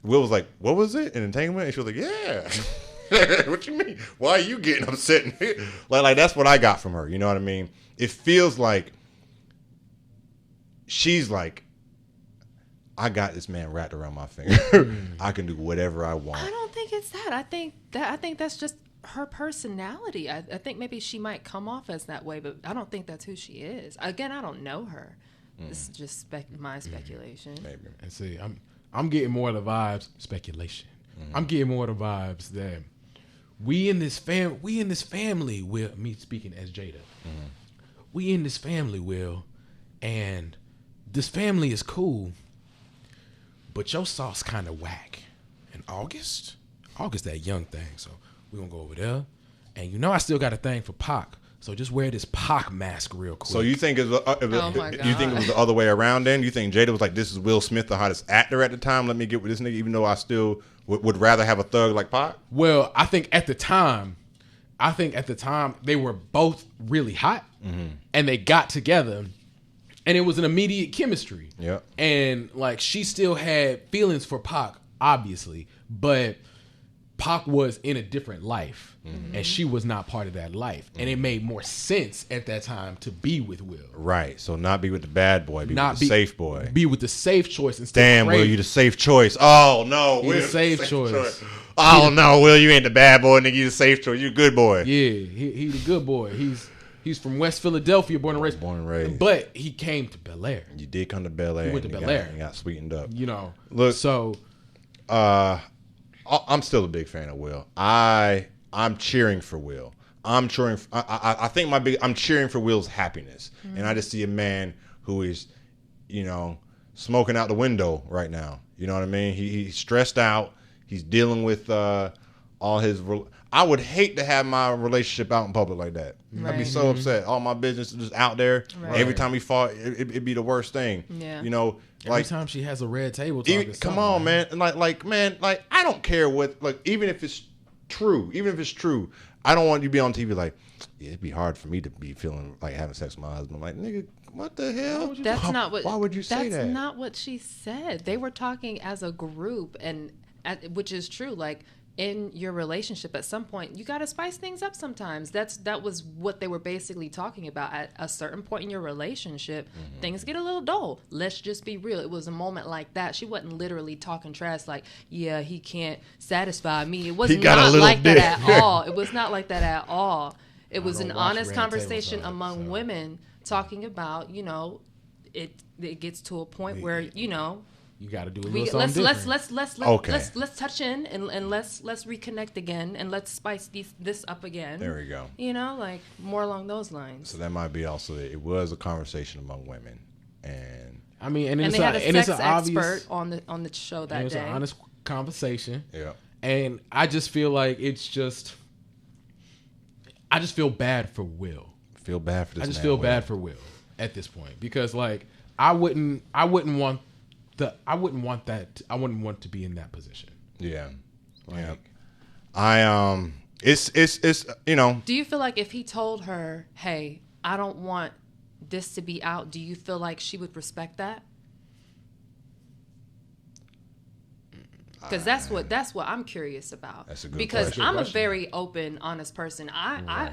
Will was like, what was it? An entanglement? And she was like, yeah. What you mean? Why are you getting upset? Like that's what I got from her. You know what I mean? It feels like she's like, I got this man wrapped around my finger. I can do whatever I want. I don't think it's that. I think that's just her personality. I think maybe she might come off as that way, but I don't think that's who she is. Again, I don't know her. This is just my speculation. Maybe. And see, I'm getting more of the vibes. Speculation. I'm getting more of the vibes that we in this family, Will. Me speaking as Jada. We in this family, Will, and this family is cool, but your sauce kind of whack. And August, that young thing. So we're gonna go over there, and you know I still got a thing for Pac. So just wear this Pac mask real quick. So you think you think it was the other way around then? You think Jada was like, this is Will Smith, the hottest actor at the time. Let me get with this nigga, even though I still would rather have a thug like Pac? Well, I think at the time they were both really hot, and they got together, and it was an immediate chemistry. Yeah. And like she still had feelings for Pac, obviously, but Pac was in a different life, and she was not part of that life, and it made more sense at that time to be with Will. Right. So not be with the bad boy, be with the safe boy. Be with the safe choice instead. Damn, Will, you the safe choice. Oh no, Will, the safe choice. Oh no, Will, you ain't the bad boy, nigga. You the safe choice. You a good boy. Yeah, he the good boy. He's from West Philadelphia, born and raised. But he came to Bel Air. You did come to Bel Air. He went to Bel Air and got sweetened up. You know. Look, so I'm still a big fan of Will. I'm cheering for Will. I'm cheering for Will's happiness. And I just see a man who is, smoking out the window right now. You know what I mean? He's stressed out. He's dealing with all his. I would hate to have my relationship out in public like that. Right. I'd be so upset. All my business is just out there. Right. Every time we fought, it'd be the worst thing. Yeah. Every time she has a red table talk. Come on, man. Like I don't care what. Like even if it's true, I don't want you to be on TV like, yeah, it'd be hard for me to be feeling like having sex with my husband. I'm like, nigga, what the hell? Why would you say that? That's not what she said. They were talking as a group, which is true. Like in your relationship, at some point, you got to spice things up sometimes. That was what they were basically talking about. At a certain point in your relationship, things get a little dull. Let's just be real. It was a moment like that. She wasn't literally talking trash like, yeah, he can't satisfy me. It was not like that at all. It was not like that at all. It was an honest conversation among women talking about, it gets to a point where, you got to do a little something different. Let's touch in and let's reconnect again and let's spice this up again. There we go. Like more along those lines. So that might be also it was a conversation among women, and I mean, and they had a sex expert on the show that day. It's an honest conversation. Yeah. And I just feel like I just feel bad for Will. Feel bad for this. I just feel bad for Will at this point because like I wouldn't want to be in that position. Yeah. Like, It's Do you feel like if he told her, "Hey, I don't want this to be out," do you feel like she would respect that? Because that's what I'm curious about. That's a good because question. I'm a very open, honest person. I'm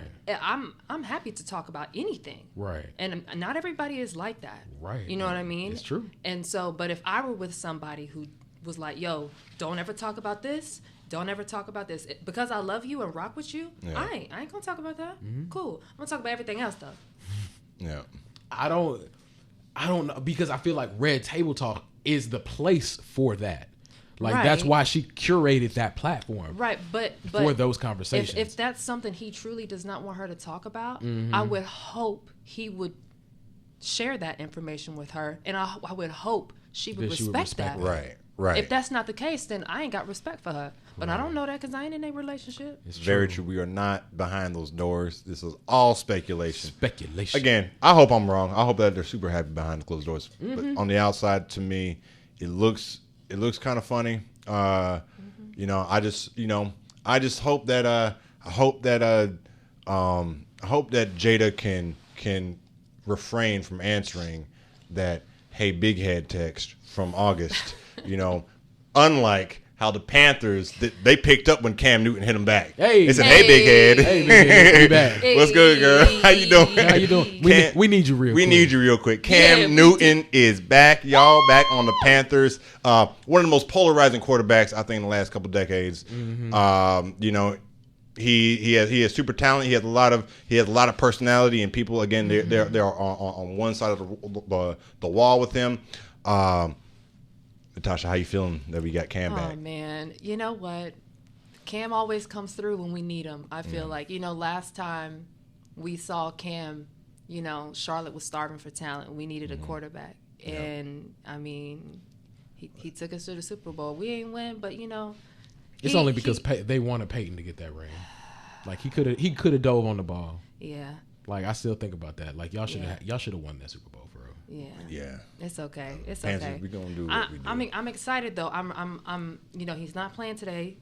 happy to talk about anything. Right. And not everybody is like that. Right. You know what I mean? It's true. And so, but if I were with somebody who was like, "Yo, don't ever talk about this. Don't ever talk about this," because I love you and rock with you. Yeah. I ain't gonna talk about that. Cool. I'm gonna talk about everything else though. Yeah. I don't know because I feel like Red Table Talk is the place for that. Like that's why she curated that platform. Right, but for those conversations. If that's something he truly does not want her to talk about, I would hope he would share that information with her, and I would hope she would respect that. Right. If that's not the case, then I ain't got respect for her. But I don't know that because I ain't in a relationship. It's very true. We are not behind those doors. This is all speculation. Again, I hope I'm wrong. I hope that they're super happy behind the closed doors. But on the outside, to me, it looks kind of funny. I just hope that Jada can refrain from answering that "Hey, big head" text from August. Unlike how the Panthers they picked up when Cam Newton hit him back. Hey, they said, "Hey, big head, hey, big head, we back. What's good, girl? How you doing? How you doing? We need you real quick. We need you real quick. Cam Newton is back, y'all. Back on the Panthers. One of the most polarizing quarterbacks I think in the last couple decades. You know, he has super talent. He has a lot of personality, and people again they're on one side of the wall with him. Natasha, how you feeling that we got Cam back? Oh man, you know what? Cam always comes through when we need him. I feel like, you know, last time we saw Cam, you know, Charlotte was starving for talent. We needed a quarterback, and I mean, he took us to the Super Bowl. We ain't win, but you know, it's only because they wanted Peyton to get that ring. Like he could have dove on the ball. Yeah. Like I still think about that. Like y'all should have won that Super Bowl for real. Yeah. It's okay. It's Panthers, okay. we gonna do what we do. I'm excited though. I'm you know, he's not playing today.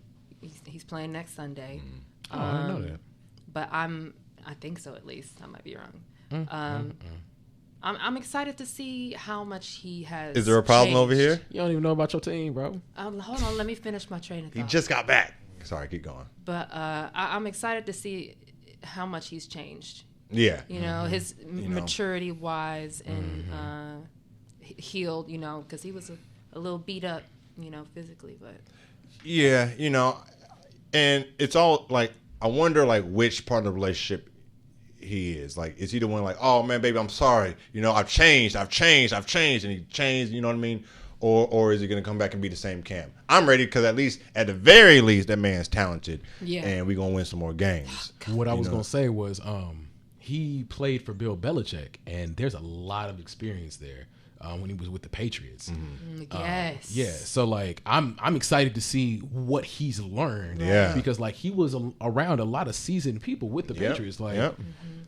He's playing next Sunday. Oh, I didn't know that. But I think so at least. I might be wrong. I'm excited to see how much he has. Is there a problem over here? You don't even know about your team, bro. Hold on, let me finish my train of thought. He just got back. Sorry, keep going. But I'm excited to see how much he's changed. Yeah. You know, his maturity wise and healed, you know, because he was a little beat up, you know, physically. But yeah, you know, and it's all like, I wonder like which part of the relationship he is. Like, is he the one like, oh man, baby, I'm sorry. You know, I've changed. And he changed, you know what I mean? Or is he going to come back and be the same Cam? I'm ready because at the very least, that man's talented. Yeah. And we're going to win some more games. What I was going to say was he played for Bill Belichick, and there's a lot of experience there when he was with the Patriots. Yes. Yeah. So, like, I'm excited to see what he's learned. Yeah. Because, like, he was around a lot of seasoned people with the Patriots. Like,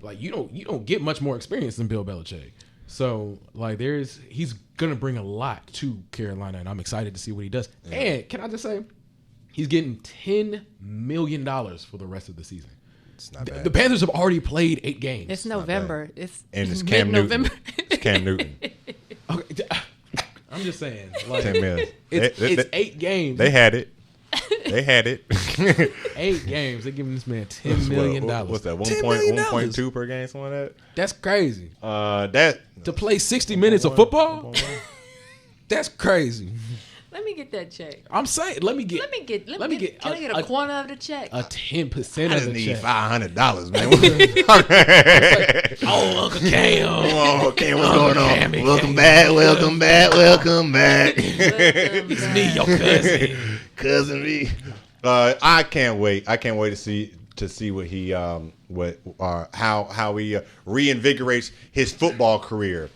like you don't get much more experience than Bill Belichick. So, like, he's going to bring a lot to Carolina, and I'm excited to see what he does. Yeah. And can I just say, he's getting $10 million for the rest of the season. It's not bad. The Panthers have already played 8 games. It's November. It's Cam Newton. It's Cam Newton. Okay. I'm just saying. Like, 10 million. It's 8 games. They had it. 8 games. They're giving this man $10 million. What's that? 1.2 per game, something like that? That's crazy. To play 60 minutes of football? That's crazy. Let me get that check. I'm saying, let me get. Can I get a corner of the check? A 10% of the check. I just need $500, man. Oh, Uncle Cam. Oh, Cam, what's going on? Welcome back. It's me, your cousin. Cousin me. I can't wait. To see what he how he reinvigorates his football career.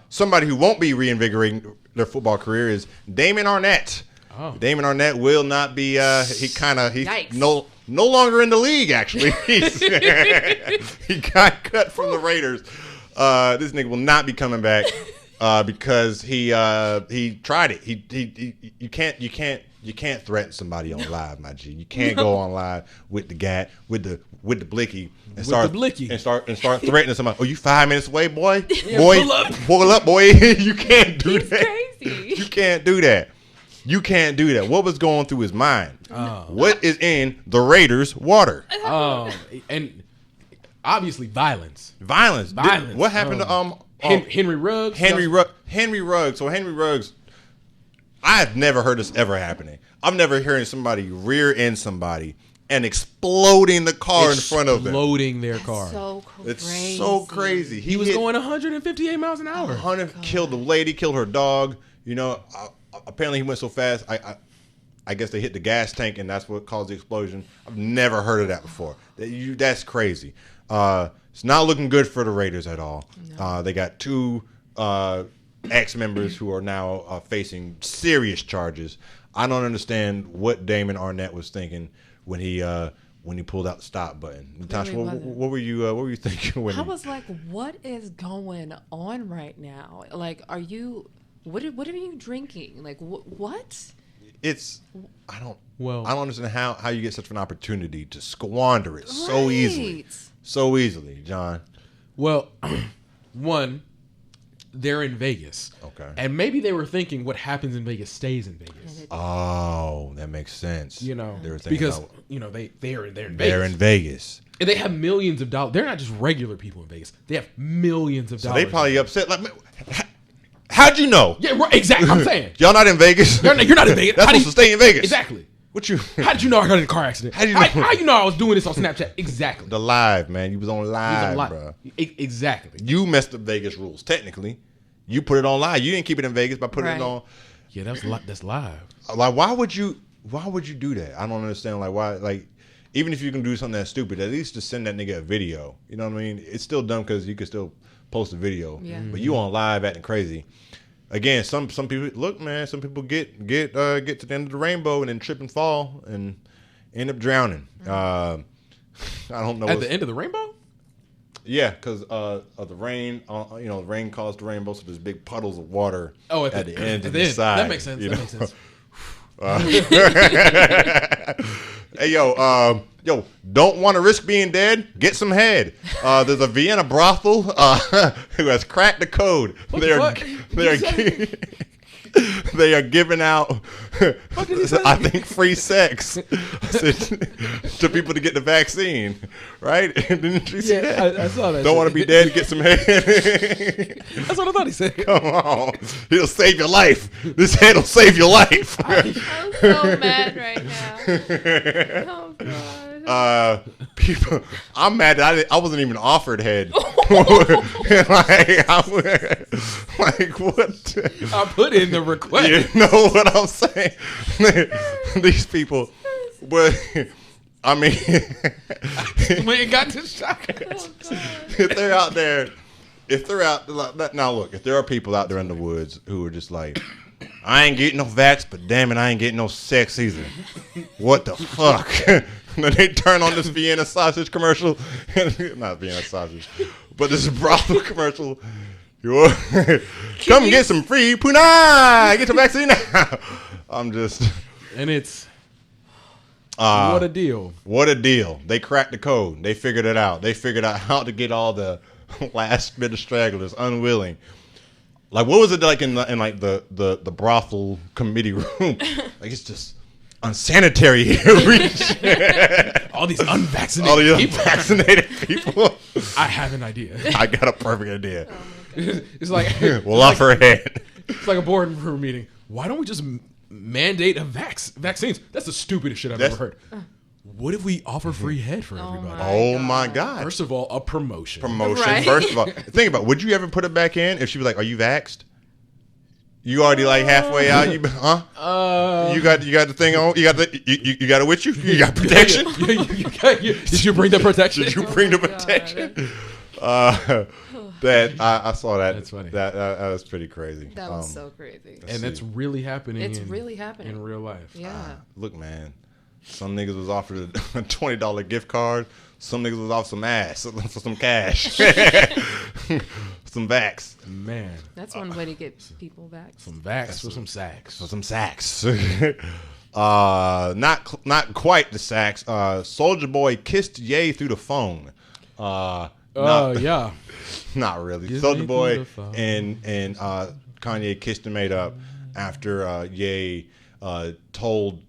Somebody who won't be reinvigorating their football career is Damon Arnett. Oh. Damon Arnett will not be. He's no longer in the league. Actually, he got cut from the Raiders. This nigga will not be coming back because he tried it. You can't threaten somebody on live, my G. You can't go on live with the guy with the blicky and start threatening somebody. Oh, you 5 minutes away, boy? Yeah, boy, pull up, boy. You can't do that. Crazy. You can't do that. What was going through his mind? What is in the Raiders' water? And obviously violence. What happened to Henry Ruggs? Henry Ruggs. So Henry Ruggs, I've never heard this ever happening. I'm never hearing somebody rear end somebody and exploding the car in front of them. Exploding their car. It's so crazy. He was going 158 miles an hour. 100 killed the lady, killed her dog. You know, apparently he went so fast. I guess they hit the gas tank and that's what caused the explosion. I've never heard of that before. That's crazy. It's not looking good for the Raiders at all. No. They got 2 ex-members who are now facing serious charges. I don't understand what Damon Arnett was thinking when he pulled out the stop button. Natasha, what were you thinking when I was like, what is going on right now? Like, what are you drinking? Like, what? I don't understand how you get such an opportunity to squander it so easily, John. Well, one, they're in Vegas. Okay. And maybe they were thinking what happens in Vegas stays in Vegas. Oh, that makes sense. You know, they were thinking because about, they're in Vegas. they're in Vegas. And they have millions of dollars. They're not just regular people in Vegas. They have millions of So dollars. they probably upset. Like, how'd you know? Yeah, right, exactly. I'm saying. Y'all not in Vegas? You're not in Vegas. That's supposed to stay in Vegas. Exactly. What you? How did you know I got in a car accident? How you know I was doing this on Snapchat? Exactly. The live, man. You was on live, bro. Exactly. You messed up Vegas rules. Technically, you put it on live. You didn't keep it in Vegas by putting it on. Yeah, that's live. Like, why would you do that? I don't understand. Like, why? Like, even if you can do something that's stupid, at least just send that nigga a video. You know what I mean? It's still dumb because you can still post a video. Yeah. But you on live acting crazy. Again, some people look, man. Some people get to the end of the rainbow and then trip and fall and end up drowning. I don't know. At the end of the rainbow? Yeah, because of the rain. The rain caused the rainbow, so there's big puddles of water at the end and the side. That makes sense. Makes sense. Hey, yo, don't want to risk being dead? Get some head. There's a Vienna brothel who has cracked the code. They are giving out, I think, free sex to people to get the vaccine, right? Didn't you see that? I saw that. Don't want to be dead, get some head. That's what I thought he said. Come on. He'll save your life. This head will save your life. I'm so mad right now. Oh, God. People, I'm mad that I wasn't even offered head. like what? I put in the request. You know what I'm saying? These people, but I mean, we ain't got this shot. If they're out there, if there are people out there in the woods who are just like, I ain't getting no vax, but damn it, I ain't getting no sex either. What the fuck? Then they turn on this Vienna sausage commercial. Not Vienna sausage, but this brothel commercial. Come get some free punai. Get your vaccine now. I'm just. And it's. What a deal. What a deal. They cracked the code. They figured it out. They figured out how to get all the last bit of stragglers unwilling. Like, what was it like in the brothel committee room? Like, it's just unsanitary here. All these unvaccinated people. I have an idea. I got a perfect idea. It's like we'll offer head. It's like a boardroom meeting. Why don't we just mandate vaccines? That's the stupidest shit I've ever heard. What if we offer free head for everybody? Oh my God. First of all, a promotion. Right? First of all, think about it. Would you ever put it back in if she was like, "Are you vaxxed?" You already like halfway out. You got the thing on. You got it with you. You got protection. Did you bring the protection? Did you bring the protection? That I saw that. That's funny. That was pretty crazy. That was so crazy. And that's really happening. It's really happening in real life. Yeah. Look, man. Some niggas was offered a $20 gift card. Some niggas was off some ass for some cash. Some vax. Man. That's one way to get people back. Some vax for some sacks. For some sacks. Not quite the sacks. Soulja Boy kissed Ye through the phone. Yeah. Not really. Kiss Soulja me Boy through the and Kanye kissed and made up after Ye told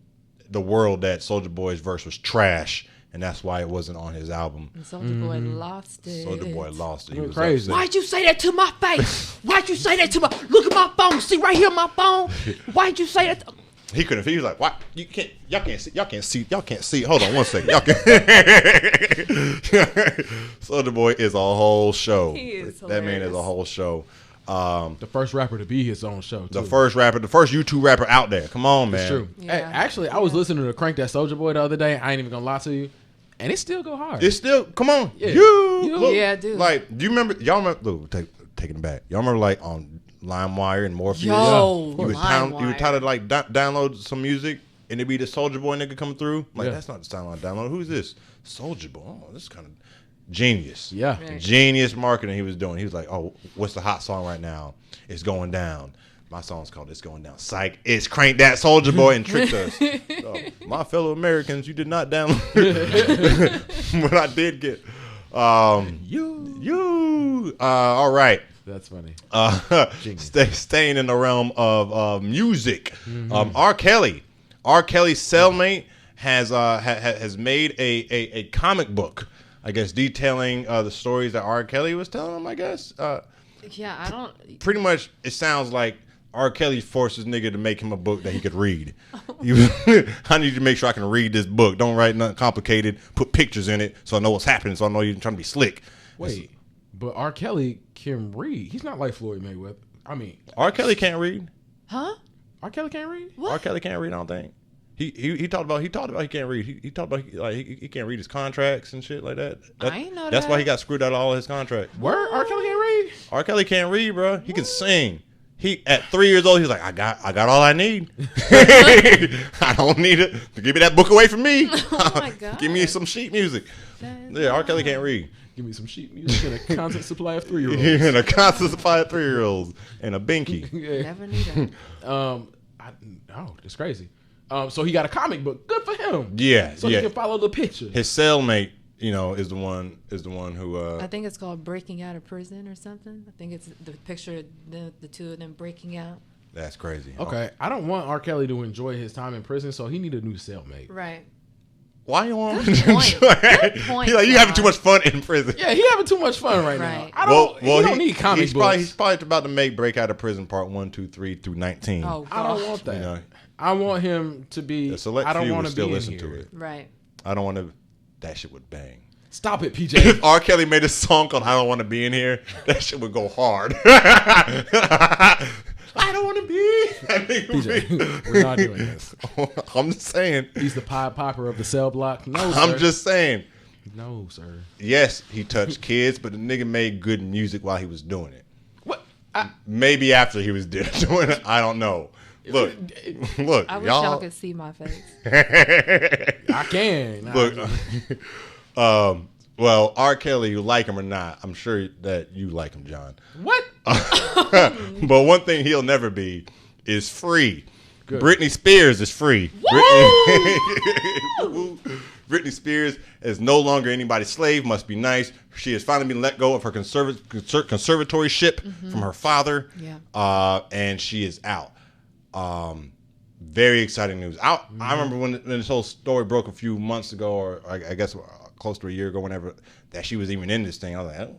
the world that Soulja Boy's verse was trash, and that's why it wasn't on his album. And Soulja Boy lost it. Soulja Boy lost it. He was crazy. upset. Why'd you say that to my face? Why'd you say that to my? Look at my phone. See right here, my phone. Why'd you say that? He couldn't. He was like, "What? You can't. Y'all can't see. Y'all can't see. Y'all can't see. Hold on one second. Y'all can." Soulja Boy is a whole show. He is that man is a whole show. The first rapper to be his own show, too. The first YouTube rapper out there. Come on, man. It's true. Yeah. Hey, actually, I was listening to Crank That Soulja Boy the other day. I ain't even gonna lie to you, and it still go hard. It's still. Come on. Yeah. Look, Yeah, dude. Like, do you remember? Y'all remember? Look, taking it back. Y'all remember like on LimeWire and Morpheus? Yo, you would LimeWire. try to like download some music, and it'd be the Soulja Boy nigga coming through. Like, Yeah. that's not the sound I download. Who's this? Soulja Boy. Oh, this is kind of genius. Yeah. Right. Genius marketing he was doing. He was like, oh, what's the hot song right now? It's Going Down. My song's called It's Going Down. Psych. It's Crank That Soulja Boy and tricked us. So, my fellow Americans, you did not download. But I did get. All right. That's funny. Staying in the realm of music, R. Kelly's cellmate has made a comic book, I guess, detailing the stories that R. Kelly was telling him. I guess. Yeah, I don't. Pretty much, it sounds like R. Kelly forced his nigga to make him a book that he could read. I need to make sure I can read this book. Don't write nothing complicated. Put pictures in it so I know what's happening. So I know you're trying to be slick. Wait, but R. Kelly can read. He's not like Floyd Mayweather. I mean, R. Kelly can't read. Huh? R. Kelly can't read. What? R. Kelly can't read. I don't think. He talked about he can't read. He talked about he can't read his contracts and shit like that. I ain't know That's that. why he got screwed out of all of his contracts. Word? R. Kelly can't read. R. Kelly can't read, bro. He can sing. He at 3 years old, he's like, I got all I need. I don't need it. Give me that book away from me. Oh my God. Give me some sheet music. Yeah, R. Kelly can't read. Give me some sheet music and a constant supply of 3-year-olds. And a constant supply of 3-year-olds and a binky. Yeah. Never knew that. Oh, it's crazy. So he got a comic book. Good for him. Yeah, So yeah. he can follow the picture. His cellmate, is the one who. I think it's called Breaking Out of Prison or something. I think it's the picture of the two of them breaking out. That's crazy. Okay, I don't want R. Kelly to enjoy his time in prison, so he need a new cellmate. Right. Why you want Good to point. enjoy it? Good point, He's like, you having too John. much fun in prison. Yeah, he having too much fun right now. Right. I don't. He don't need comic he's books. He's probably about to make Break Out of Prison Part 1, 2, 3 through 19. Oh, I don't God. want that. You know, I want him to be. the select I don't few want will to still be listen in to here. it. Right. I don't want to. That shit would bang. Stop it, PJ. If R. Kelly made a song called "I Don't Want to Be in Here," that shit would go hard. I don't want to be. That nigga would PJ, we're not doing this. I'm just saying. He's the Pied Piper of the cell block. No, sir. I'm just saying. No, sir. Yes, he touched kids, but the nigga made good music while he was doing it. What? Maybe after he was doing it, I don't know. Look, I wish y'all could see my face. I can. Look, well, R. Kelly, you like him or not, I'm sure that you like him, John. What? But one thing he'll never be is free. Good. Britney Spears is free. Britney Spears is no longer anybody's slave. Must be nice. She has finally been let go of her conservatorship from her father. Yeah. And she is out. Very exciting news. I remember when this whole story broke a few months ago, or I guess close to a year ago, whenever that she was even in this thing. I was like, oh,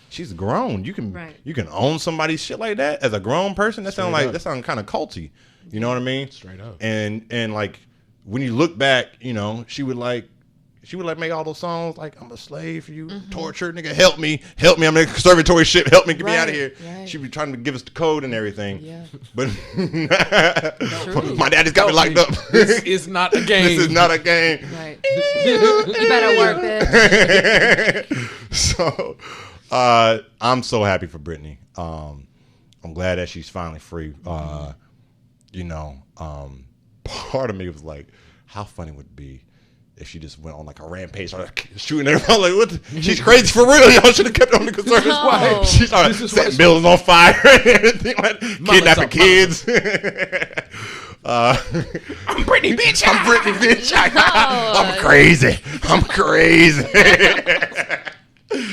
she's grown. You can own somebody's shit like that as a grown person. That sounds kind of culty. You know what I mean? Straight up. And like when you look back, she would make all those songs like, I'm a slave for you, torture, nigga, help me, I'm in a conservatory shit, help me, get me out of here. Right. She'd be trying to give us the code and everything. Yeah. But my daddy's got me locked up. This is not a game. This is not a game. Right. You better work, bitch. So I'm so happy for Britney. I'm glad that she's finally free. Part of me was like, how funny would it be if she just went on like a rampage, started shooting everyone? Like, what? She's crazy for real. Y'all should have kept her on the conservative side. She started setting buildings on fire and everything, like kidnapping kids. I'm Britney, bitch. I'm crazy.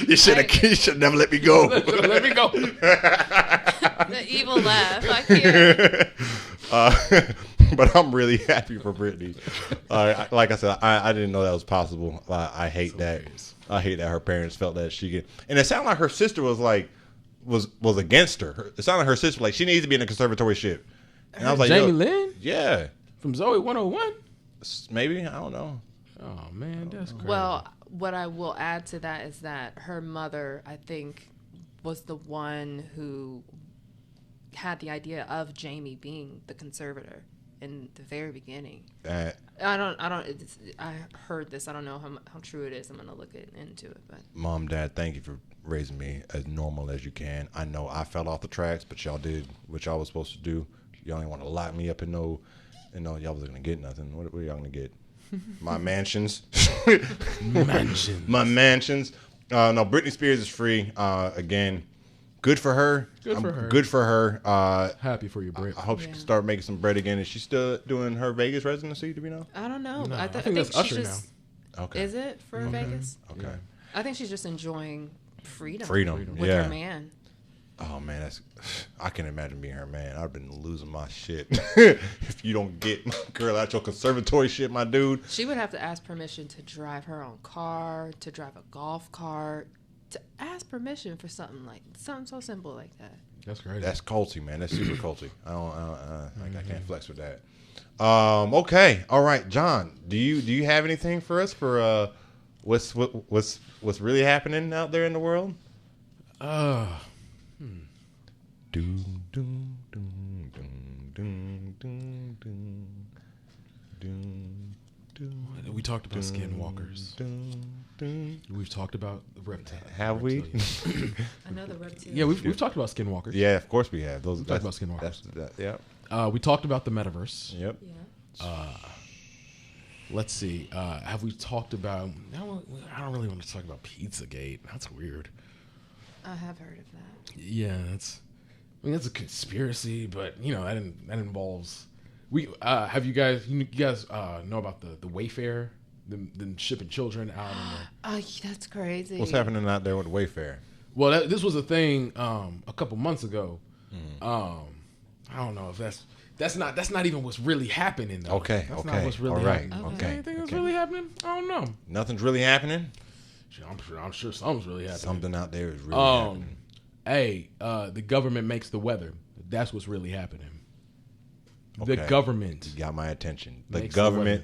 You should have never let me go. Let me go. The evil laugh. I can't. But I'm really happy for Britney. Like I said, I didn't know that was possible. I hate that. I hate that her parents felt that she could. And it sounded like her sister was against her. It sounded like her sister was like, she needs to be in a conservatorship. And I was like, Jamie Lynn? Yeah. From Zoe 101? Maybe, I don't know. Oh man, that's crazy. Well, what I will add to that is that her mother, I think, was the one who had the idea of Jamie being the conservator in the very beginning. I heard this. I don't know how true it is. I'm gonna look into it. But Mom, Dad, thank you for raising me as normal as you can. I know I fell off the tracks, but y'all did what y'all was supposed to do. Y'all didn't want to lock me up and know y'all wasn't gonna get nothing. What are y'all gonna get? My mansions. My mansions. No, Britney Spears is free. Again, good for her. Good for her. Happy for you, Brit. I hope she can start making some bread again. Is she still doing her Vegas residency? Do we know? I don't know. No, I think that's Usher just, now. Okay. Is it for Vegas? Okay. I think she's just enjoying freedom Freedom. with Yeah. her man. Oh man, I can imagine being her man. I've been losing my shit if you don't get my girl out your conservatory shit, my dude. She would have to ask permission to drive her own car, to drive a golf cart, to ask permission for something so simple like that. That's crazy. That's culty, man. That's super culty. I can't flex with that. Okay, all right, John. Do you have anything for us for what's really happening out there in the world? Doom, doom, doom, doom, doom, doom, doom, doom, doom. We talked about skinwalkers. We've talked about the reptile. Have we? I know the reptile. Yeah, we've talked about skinwalkers. Yeah, of course we have. We've talked about skinwalkers. Yeah. We talked about the metaverse. Yep. Yeah. Let's see. Have we talked about? I don't really want to talk about Pizzagate. That's weird. I have heard of that. Yeah, that's a conspiracy, but that involves. Have you guys know about the Wayfair, them shipping children out? Oh, that's crazy. What's happening out there with Wayfair? Well, this was a thing a couple months ago. I don't know if that's not even what's really happening though. Okay. That's not what's really happening. Okay. Anything that's really happening? I don't know. Nothing's really happening. I'm sure something's really happening. Something out there is really happening. Hey, the government makes the weather. That's what's really happening. Okay. The government. You got my attention. The Makes government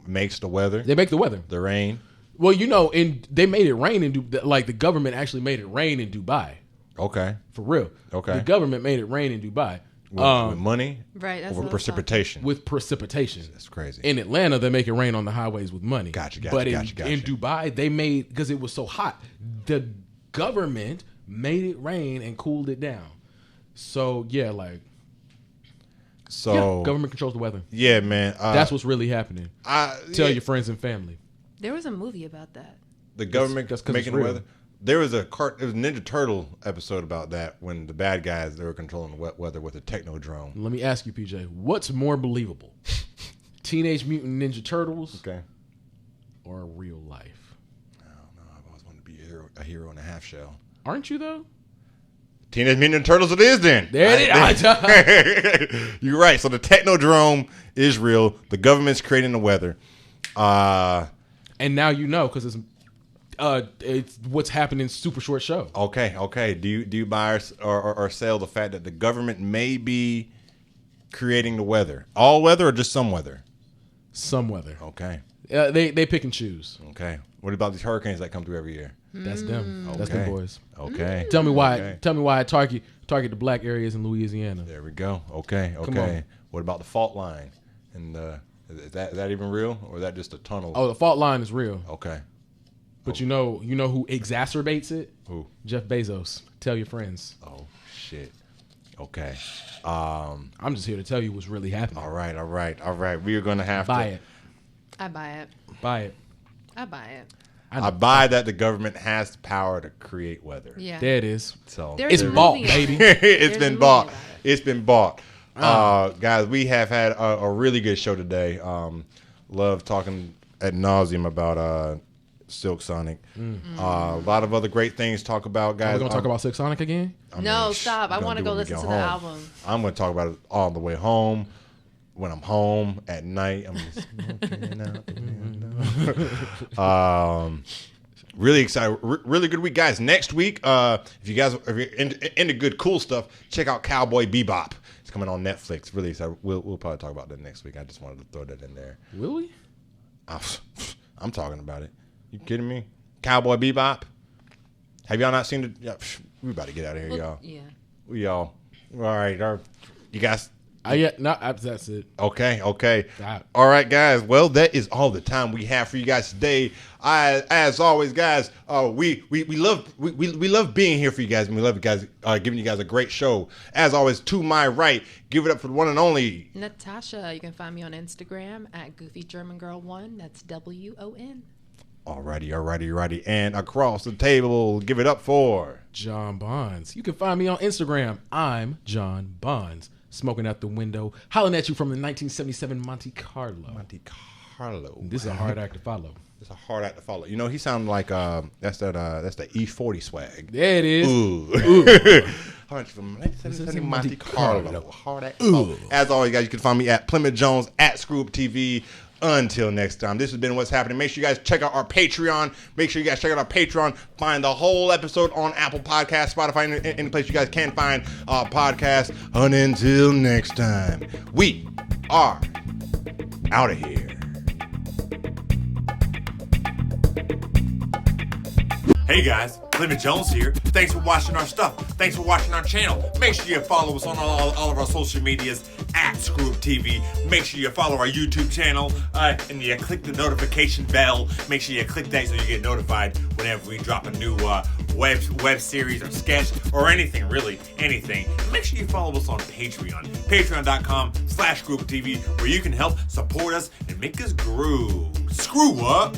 makes the weather. They make the weather. The rain. Well, they made it rain in Dubai. The government actually made it rain in Dubai. Okay. For real. Okay. The government made it rain in Dubai. With money? Right. That's Or what precipitation? With precipitation. That's crazy. In Atlanta, they make it rain on the highways with money. Gotcha. But in Dubai, they made, because it was so hot, the government made it rain and cooled it down. So, yeah, government controls the weather. Yeah, man. That's what's really happening. Tell your friends and family. There was a movie about that. The government that's making the real. weather. There was a Ninja Turtle episode about that when the bad guys, they were controlling the weather with a technodrome. Let me ask you, PJ, what's more believable? Teenage Mutant Ninja Turtles or real life? I don't know. I've always wanted to be a hero in a half shell. Aren't you, though? Teenage Mutant Ninja Turtles it is then. There it is. You're right. So the technodrome is real. The government's creating the weather. And now you know because it's what's happening in super short show. Okay. Do you buy or sell the fact that the government may be creating the weather? All weather or just some weather? Some weather. Okay. They pick and choose. Okay. What about these hurricanes that come through every year? That's them. That's them boys. Okay. Tell me why. Okay. Tell me why I target the black areas in Louisiana. There we go. Okay. Come on. What about the fault line? And is that even real, or is that just a tunnel? Oh, the fault line is real. Okay. But you know who exacerbates it? Who? Jeff Bezos. Tell your friends. Oh shit. Okay. I'm just here to tell you what's really happening. All right. We are gonna have buy to it. I buy it. Buy it. I buy it. I buy that the government has the power to create weather. Yeah. There it is. So it's bought, baby. It's been bought. It's been bought. Guys, we have had a really good show today. Love talking ad nauseum about Silk Sonic. A lot of other great things to talk about, guys. We're going to talk about Silk Sonic again? No, stop. I want to go listen to the album. I'm going to talk about it on the way home. When I'm home at night, I'm just looking out the window. Really excited. Really good week, guys. Next week, if you're into good, cool stuff, check out Cowboy Bebop. It's coming on Netflix. Really excited. We'll probably talk about that next week. I just wanted to throw that in there. Will we? I'm talking about it. You kidding me? Cowboy Bebop. Have y'all not seen it? Yeah, we about to get out of here, y'all. Yeah. We all. All right. You guys. That's it. Okay. All right, guys. Well, that is all the time we have for you guys today. As always, guys, we love being here for you guys, and we love you guys giving you guys a great show. As always, to my right, give it up for the one and only Natasha. You can find me on Instagram at GoofyGermanGirl1. That's WON. Alrighty. And across the table, give it up for John Bonds. You can find me on Instagram. I'm John Bonds. Smoking out the window, hollering at you from the 1977 Monte Carlo. Carlo. This is a hard act to follow. It's a hard act to follow. You know, he sounds like that's the E40 swag. There it is. Ooh. From 1970 Monte Carlo. Hard act to follow. As always, guys, you can find me at Plymouth Jones at ScrewUp TV. Until next time, this has been What's Happening. Make sure you guys check out our Patreon. Make sure you guys check out our Patreon. Find the whole episode on Apple Podcasts, Spotify, any place you guys can find podcasts. And until next time, we are out of here. Hey guys, Plymouth Jones here. Thanks for watching our stuff. Thanks for watching our channel. Make sure you follow us on all of our social medias at ScrewUp TV. Make sure you follow our YouTube channel and you click the notification bell. Make sure you click that so you get notified whenever we drop a new web series or sketch or anything, really, anything. And make sure you follow us on Patreon. Patreon.com/ScrewUpTV, where you can help support us and make us grow. Screw up!